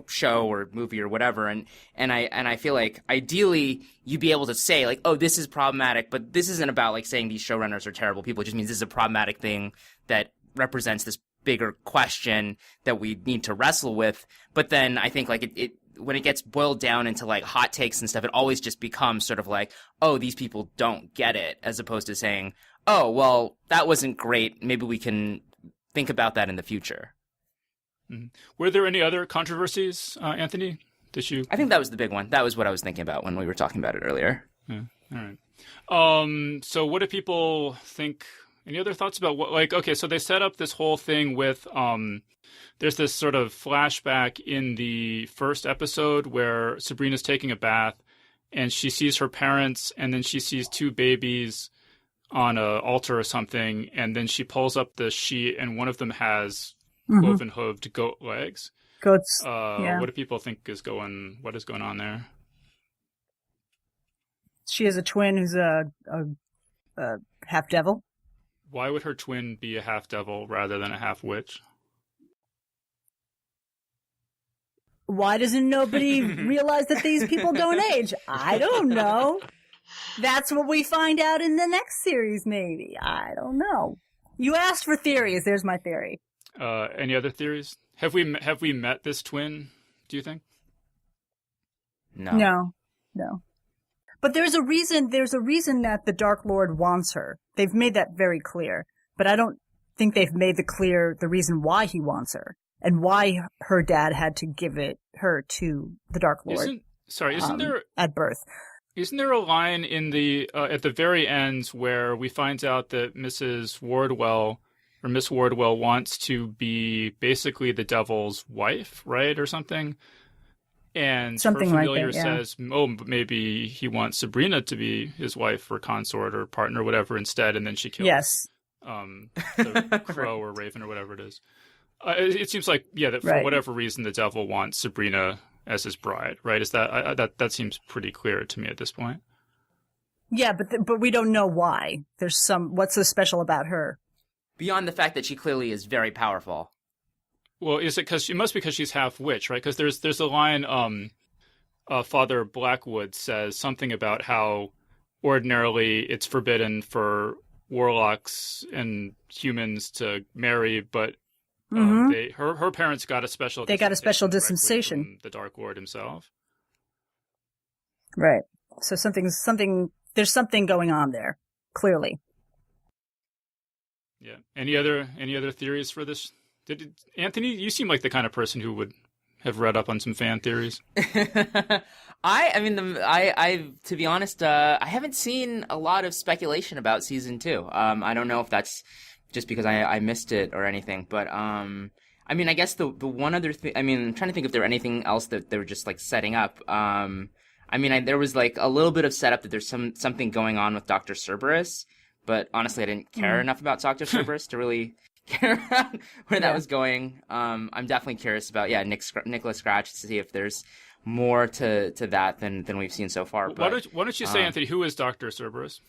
Speaker 3: show or movie or whatever. And I feel like ideally you'd be able to say like, oh, this is problematic, but this isn't about like saying these showrunners are terrible people. It just means this is a problematic thing that represents this bigger question that we need to wrestle with. But then I think like it when it gets boiled down into like hot takes and stuff, it always just becomes sort of like, oh, these people don't get it, as opposed to saying, oh, well, that wasn't great. Maybe we can think about that in the future.
Speaker 2: Were there any other controversies, Anthony? Did you?
Speaker 3: I think that was the big one. That was what I was thinking about when we were talking about it earlier.
Speaker 2: Yeah. All right. So what do people think? Any other thoughts about what, like, okay, so they set up this whole thing with, there's this sort of flashback in the first episode where Sabrina's taking a bath and she sees her parents and then she sees two babies on a altar or something. And then she pulls up the sheet and one of them has cloven hooved goat legs.
Speaker 4: Goats.
Speaker 2: What do people think what is going on there?
Speaker 4: She has a twin who's a half devil.
Speaker 2: Why would her twin be a half devil rather than a half witch?
Speaker 4: Why doesn't nobody realize that these people don't age? I don't know. That's what we find out in the next series, maybe. I don't know. You asked for theories. There's my theory.
Speaker 2: Any other theories? Have we met this twin, do you think?
Speaker 4: No. But there's a reason that the Dark Lord wants her. They've made that very clear. But I don't think they've made the reason why he wants her and why her dad had to give her to the Dark Lord.
Speaker 2: Isn't there
Speaker 4: at birth?
Speaker 2: Isn't there a line in the at the very end where we find out that Mrs. Wardwell or Miss Wardwell wants to be basically the devil's wife, right, or something? And
Speaker 4: something
Speaker 2: her familiar
Speaker 4: like that, yeah.
Speaker 2: says, but maybe he wants Sabrina to be his wife or consort or partner or whatever instead, and then she kills the crow or raven or whatever it is. It seems like, that for whatever reason the devil wants Sabrina as his bride, right? Is that seems pretty clear to me at this point.
Speaker 4: Yeah, but we don't know why. What's so special about her?
Speaker 3: Beyond the fact that she clearly is very powerful.
Speaker 2: Well, is it it must be because she's half witch, right? Because there's a line, Father Blackwood says something about how ordinarily it's forbidden for warlocks and humans to marry, but her parents got a special.
Speaker 4: They got a special dispensation
Speaker 2: from the Dark Lord himself.
Speaker 4: Right. So there's something going on there, clearly.
Speaker 2: Yeah. Any other theories for this? Anthony, you seem like the kind of person who would have read up on some fan theories.
Speaker 3: I to be honest, I haven't seen a lot of speculation about season 2. I don't know if that's just because I missed it or anything, but I guess the one other thing, I'm trying to think if there were anything else that they were just like setting up. There was like a little bit of setup that there's something going on with Dr. Cerberus, but honestly, I didn't care enough about Dr. Cerberus to really care about where that was going. I'm definitely curious about Nicholas Scratch to see if there's more to that than we've seen so far.
Speaker 2: Why don't you say, Anthony, who is Dr. Cerberus?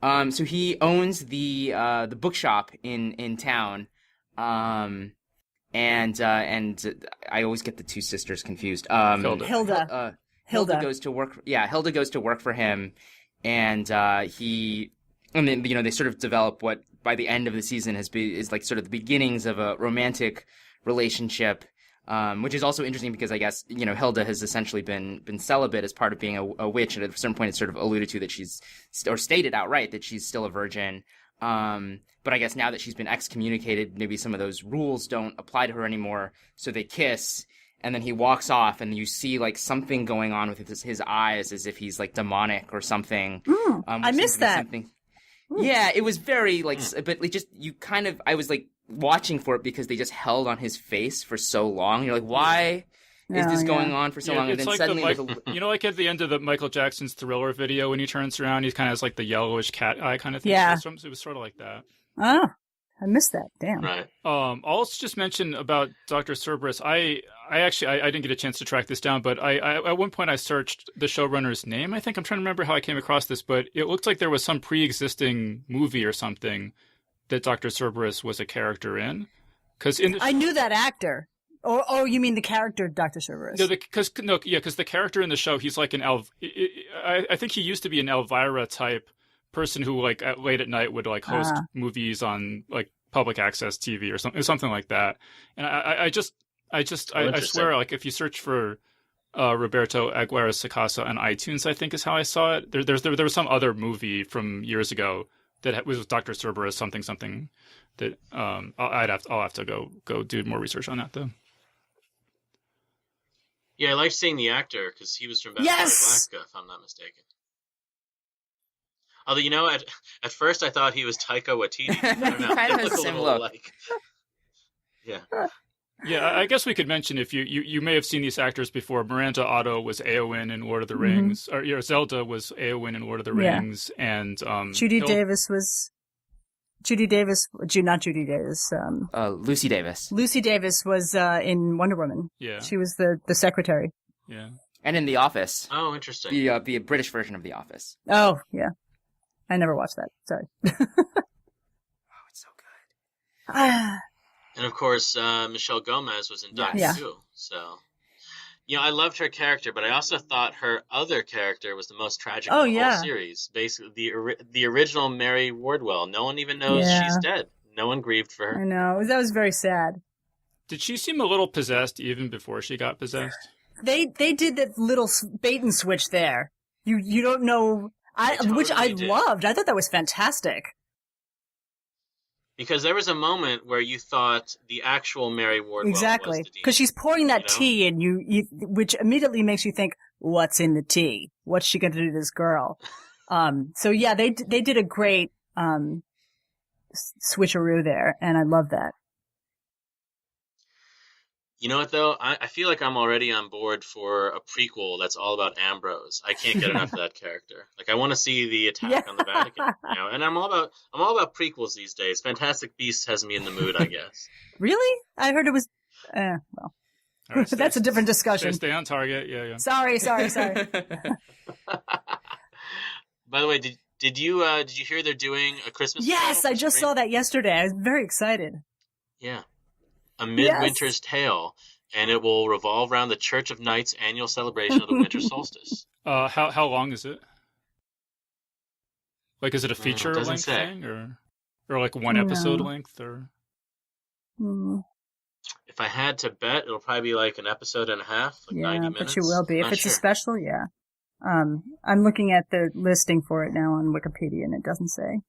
Speaker 3: So he owns the bookshop in town, and I always get the two sisters confused.
Speaker 4: Hilda
Speaker 3: goes to work. Yeah, Hilda goes to work for him, and then they sort of develop what by the end of the season is like sort of the beginnings of a romantic relationship, which is also interesting because I guess Hilda has essentially been celibate as part of being a witch, and at a certain point it's sort of alluded to that she's or stated outright that she's still a virgin. But I guess now that she's been excommunicated, maybe some of those rules don't apply to her anymore. So they kiss, and then he walks off, and you see like something going on with his eyes, as if he's like demonic or something.
Speaker 4: I missed that.
Speaker 3: Yeah, it was very like, but just I was like watching for it because they just held on his face for so long. You're like, why is this going on for so long? And then
Speaker 2: like
Speaker 3: suddenly,
Speaker 2: like at the end of the Michael Jackson's Thriller video, when he turns around, he kind of has like the yellowish cat eye kind of thing.
Speaker 4: Yeah,
Speaker 2: it was sort of like that.
Speaker 4: Oh, I missed that. Damn.
Speaker 5: Right.
Speaker 2: I'll also just mention about Dr. Cerberus. I didn't get a chance to track this down, but I at one point I searched the showrunner's name. I think I'm trying to remember how I came across this, but it looked like there was some pre-existing movie or something that Dr. Cerberus was a character in.
Speaker 4: I knew that actor. Oh, you mean the character Dr. Cerberus?
Speaker 2: No, because the character in the show, he's like I think he used to be an Elvira type person who like late at night would like host movies on like public access TV or something like that. And I swear, like if you search for Roberto Aguirre Sacasa on iTunes, I think is how I saw it. There was some other movie from years ago that was with Dr. Cerberus something that I'll have to go do more research on that though.
Speaker 5: Yeah, I liked seeing the actor because he was from Batman
Speaker 4: Yes!
Speaker 5: Black, if I'm not mistaken. Although, at first I thought he was Taika Waititi. I don't know.
Speaker 3: Kind of
Speaker 5: They look
Speaker 3: has
Speaker 5: a
Speaker 3: the same
Speaker 5: little
Speaker 3: look.
Speaker 5: alike. Yeah.
Speaker 2: Yeah, I guess we could mention if you may have seen these actors before. Miranda Otto was Éowyn in Lord of the Rings, or Zelda was Éowyn in Lord of the
Speaker 4: Yeah.
Speaker 2: Rings, and
Speaker 4: Judy Davis, not Judy Davis.
Speaker 3: Lucy Davis.
Speaker 4: Lucy Davis was in Wonder Woman.
Speaker 2: Yeah.
Speaker 4: She was the secretary.
Speaker 2: Yeah.
Speaker 3: And in The Office.
Speaker 5: Oh, interesting.
Speaker 3: The British version of The Office.
Speaker 4: Oh, yeah. I never watched that. Sorry.
Speaker 3: Oh, it's so good.
Speaker 5: And of course, Michelle Gomez was in Doctor
Speaker 4: Yeah.
Speaker 5: Who. So, I loved her character, but I also thought her other character was the most tragic of the whole series. Basically, the original Mary Wardwell. No one even knows she's dead. No one grieved for her.
Speaker 4: I know. That was very sad.
Speaker 2: Did she seem a little possessed even before she got possessed?
Speaker 4: They did that little bait and switch there. You don't know, which I
Speaker 5: totally did.
Speaker 4: loved. I thought that was fantastic.
Speaker 5: Because there was a moment where you thought the actual Mary Wardwell
Speaker 4: Exactly,
Speaker 5: was the
Speaker 4: because she's pouring that tea, and which immediately makes you think, what's in the tea? What's she going to do to this girl? So yeah, they did a great switcheroo there, and I love that.
Speaker 5: You know what, though? I feel like I'm already on board for a prequel that's all about Ambrose. I can't get enough of that character. Like, I want to see the attack on the Vatican. And I'm all about prequels these days. Fantastic Beasts has me in the mood, I guess.
Speaker 4: Really? I heard it was. Well,
Speaker 2: Right,
Speaker 4: that's a different discussion.
Speaker 2: Stay on target. Yeah.
Speaker 4: Sorry.
Speaker 5: By the way, did you hear they're doing a Christmas?
Speaker 4: Yes, I just saw that yesterday. I was very excited.
Speaker 5: Yeah. A Midwinter's Tale, and it will revolve around the Church of Knights annual celebration of the winter solstice.
Speaker 2: How long is it? Like, is it a feature
Speaker 5: doesn't
Speaker 2: length
Speaker 5: say.
Speaker 2: thing, or like one episode length, or?
Speaker 4: If
Speaker 5: If I had to bet, it'll probably be like an episode and a half, like 90 minutes.
Speaker 4: but you will be. If
Speaker 5: Not
Speaker 4: it's
Speaker 5: sure.
Speaker 4: a special, yeah. I'm looking at the listing for it now on Wikipedia, and it doesn't say.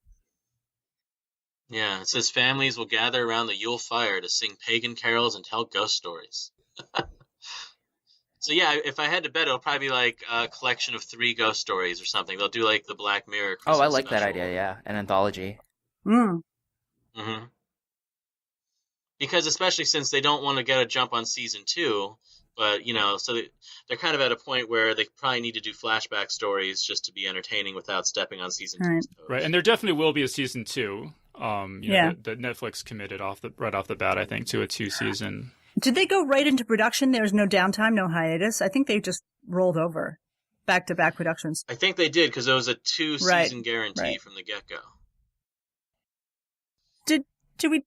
Speaker 5: Yeah, it says families will gather around the Yule fire to sing pagan carols and tell ghost stories. So yeah, if I had to bet, it'll probably be like a collection of 3 ghost stories or something. They'll do like the Black Mirror.
Speaker 3: Oh, I
Speaker 5: Christmas
Speaker 3: like that
Speaker 5: special.
Speaker 3: idea, yeah. An anthology.
Speaker 5: Mm-hmm. Because especially since they don't want to get a jump on season 2, but so they're kind of at a point where they probably need to do flashback stories just to be entertaining without stepping on season 2's toes.
Speaker 2: Right, and there definitely will be a season 2.
Speaker 4: Yeah.
Speaker 2: That Netflix committed right off the bat, I think, to a 2-season.
Speaker 4: Did they go right into production? There was no downtime, no hiatus? I think they just rolled over. Back-to-back productions.
Speaker 5: I think they did because it was a 2-season guarantee from the get-go.
Speaker 4: Did we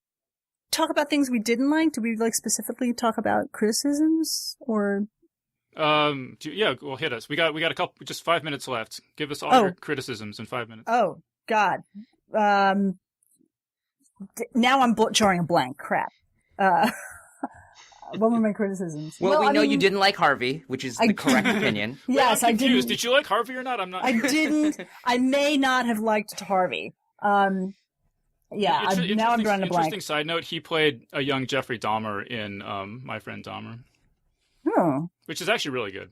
Speaker 4: talk about things we didn't like? Did we specifically talk about criticisms or?
Speaker 2: Well, hit us. We got a couple, just 5 minutes left. Give us all your criticisms in 5 minutes.
Speaker 4: Oh God. Now I'm drawing a blank. Crap. What were my criticisms?
Speaker 3: Well, we know you didn't like Harvey, which is the correct opinion.
Speaker 4: Yes,
Speaker 2: I'm
Speaker 4: I
Speaker 2: confused.
Speaker 4: didn't.
Speaker 2: Did you like Harvey or not? I'm not.
Speaker 4: I didn't. I may not have liked Harvey. Yeah, now I'm drawing a blank.
Speaker 2: Interesting side note, he played a young Jeffrey Dahmer in My Friend Dahmer.
Speaker 4: Oh.
Speaker 2: Which is actually really good.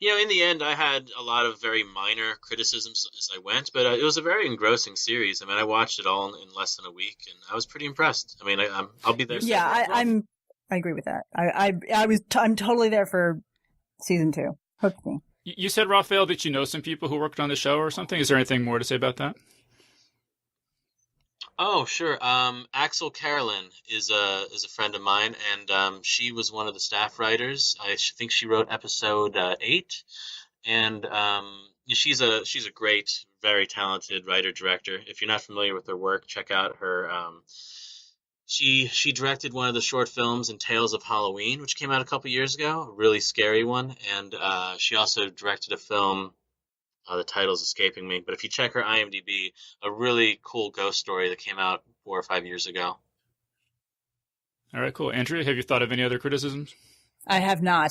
Speaker 5: In the end, I had a lot of very minor criticisms as I went, but it was a very engrosing series. I mean, I watched it all in less than a week, and I was pretty impressed. I mean, I'll be there.
Speaker 4: Yeah, I agree with that. I'm totally there for season 2. Hooked me.
Speaker 2: You said, Rafael, that you know some people who worked on the show or something. Is there anything more to say about that?
Speaker 5: Oh, sure. Axel Carolyn is a friend of mine, and she was one of the staff writers. I think she wrote episode 8, and she's a great, very talented writer director. If you're not familiar with her work, check out her. She directed one of the short films in Tales of Halloween, which came out a couple years ago, a really scary one, and she also directed a film. The title's escaping me, but if you check her IMDb, a really cool ghost story that came out 4 or 5 years ago.
Speaker 2: All right, cool. Andrea, have you thought of any other criticisms?
Speaker 4: I have not.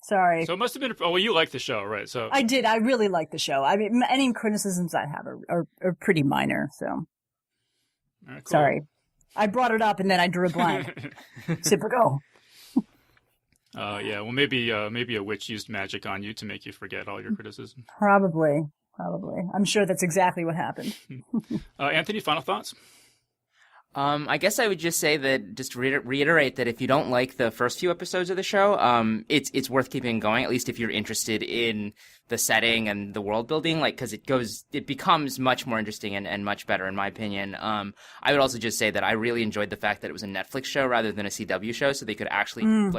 Speaker 4: Sorry.
Speaker 2: So it must have been. Oh, well, you like the show, right? So
Speaker 4: I did. I really like the show. I mean, any criticisms I have are pretty minor. So
Speaker 2: all right, cool.
Speaker 4: sorry. I brought it up and then I drew a blank. Typical.
Speaker 2: Yeah, well, maybe a witch used magic on you to make you forget all your criticism.
Speaker 4: Probably. I'm sure that's exactly what happened.
Speaker 2: Anthony, final thoughts?
Speaker 3: I guess I would just say that, just to reiterate that if you don't like the first few episodes of the show, it's worth keeping going, at least if you're interested in the setting and the world building, like, cause it becomes much more interesting and much better in my opinion. I would also just say that I really enjoyed the fact that it was a Netflix show rather than a CW show, so they could actually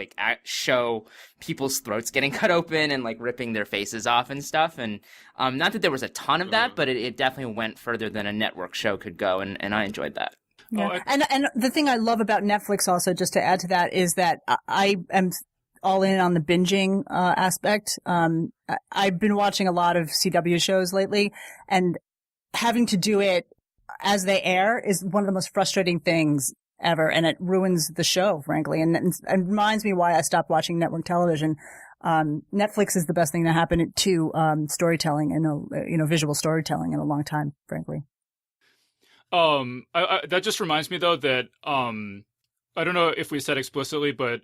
Speaker 3: show people's throats getting cut open and like ripping their faces off and stuff. And, not that there was a ton of that, but it definitely went further than a network show could go. And I enjoyed that.
Speaker 4: Yeah. And the thing I love about Netflix also, just to add to that, is that I am all in on the binging aspect. I've been watching a lot of CW shows lately, and having to do it as they air is one of the most frustrating things ever, and it ruins the show, frankly, and it reminds me why I stopped watching network television. Netflix is the best thing to happen to storytelling and visual storytelling in a long time, frankly.
Speaker 2: That just reminds me though that I don't know if we said explicitly, but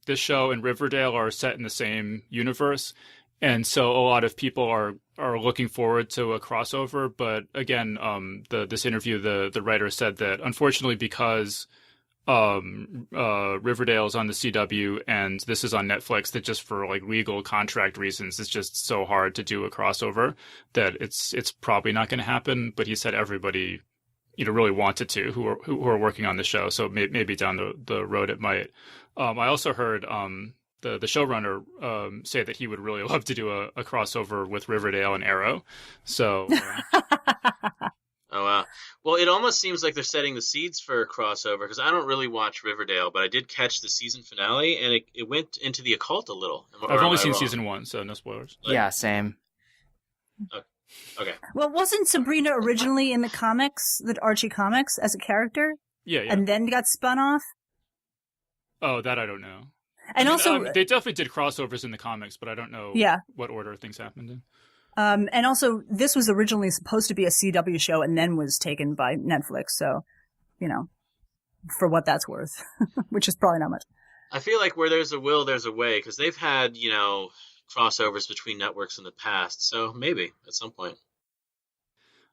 Speaker 2: this show and Riverdale are set in the same universe, and so a lot of people are looking forward to a crossover. But again, this interview, the writer said that unfortunately, because Riverdale is on the CW and this is on Netflix, that just for like legal contract reasons, it's just so hard to do a crossover that it's probably not going to happen. But he said everybody really wanted to, who are working on the show. So maybe down the road it might. I also heard the showrunner say that he would really love to do a crossover with Riverdale and Arrow. So.
Speaker 5: Oh, wow. Well, it almost seems like they're setting the seeds for a crossover, because I don't really watch Riverdale, but I did catch the season finale, and it went into the occult a little.
Speaker 2: I've only seen season 1, so no spoilers.
Speaker 3: Yeah, same.
Speaker 5: Okay.
Speaker 4: Well, wasn't Sabrina originally in the comics, the Archie comics, as a character?
Speaker 2: Yeah.
Speaker 4: And then got spun off?
Speaker 2: Oh, that I don't know.
Speaker 4: And also...
Speaker 2: they definitely did crossovers in the comics, but I don't know what order things happened in.
Speaker 4: And also, this was originally supposed to be a CW show and then was taken by Netflix, so, for what that's worth, which is probably not much.
Speaker 5: I feel like where there's a will, there's a way, because they've had, crossovers between networks in the past, so maybe at some point.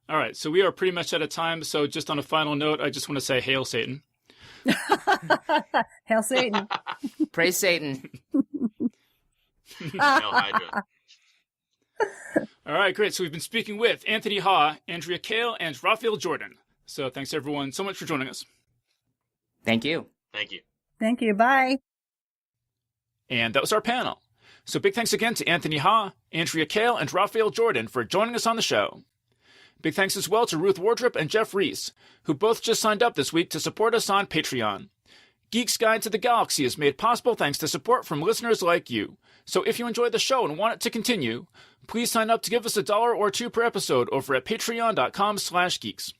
Speaker 2: All right, so we are pretty much out of time, so just on a final note, I just want to say Hail Satan.
Speaker 4: Hail Satan.
Speaker 3: Praise Satan.
Speaker 5: Hail Hydra.
Speaker 2: All right, great. So we've been speaking with Anthony Ha, Andrea Kail, and Rafael Jordan. So thanks everyone so much for joining us.
Speaker 3: Thank you.
Speaker 5: Thank you.
Speaker 4: Thank you. Bye.
Speaker 2: And that was our panel. So big thanks again to Anthony Ha, Andrea Kail, and Rafael Jordan for joining us on the show. Big thanks as well to Ruth Wardrop and Jeff Reese, who both just signed up this week to support us on Patreon. Geek's Guide to the Galaxy is made possible thanks to support from listeners like you. So if you enjoy the show and want it to continue, please sign up to give us $1 or $2 per episode over at patreon.com/geeks.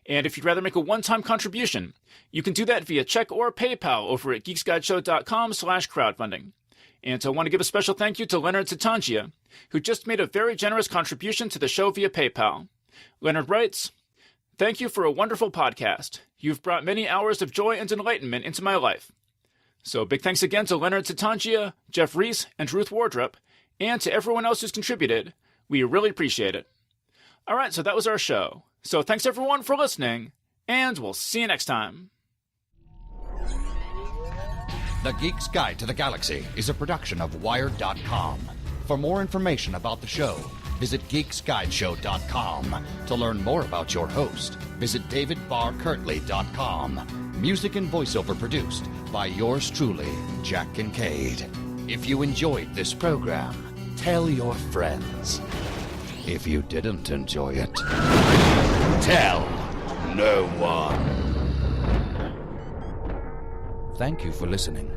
Speaker 2: And if you'd rather make a one-time contribution, you can do that via check or PayPal over at geeksguideshow.com/crowdfunding. And I want to give a special thank you to Leonard Tatangia, who just made a very generous contribution to the show via PayPal. Leonard writes, "Thank you for a wonderful podcast. You've brought many hours of joy and enlightenment into my life." So big thanks again to Leonard Tatangia, Jeff Reese, and Ruth Wardrop, and to everyone else who's contributed. We really appreciate it. All right, so that was our show. So thanks everyone for listening, and we'll see you next time.
Speaker 1: The Geek's Guide to the Galaxy is a production of Wired.com. For more information about the show, visit geeksguideshow.com. To learn more about your host, visit davidbarrkirtley.com. Music and voiceover produced by yours truly, Jack Kincaid. If you enjoyed this program, tell your friends. If you didn't enjoy it, tell no one. Thank you for listening.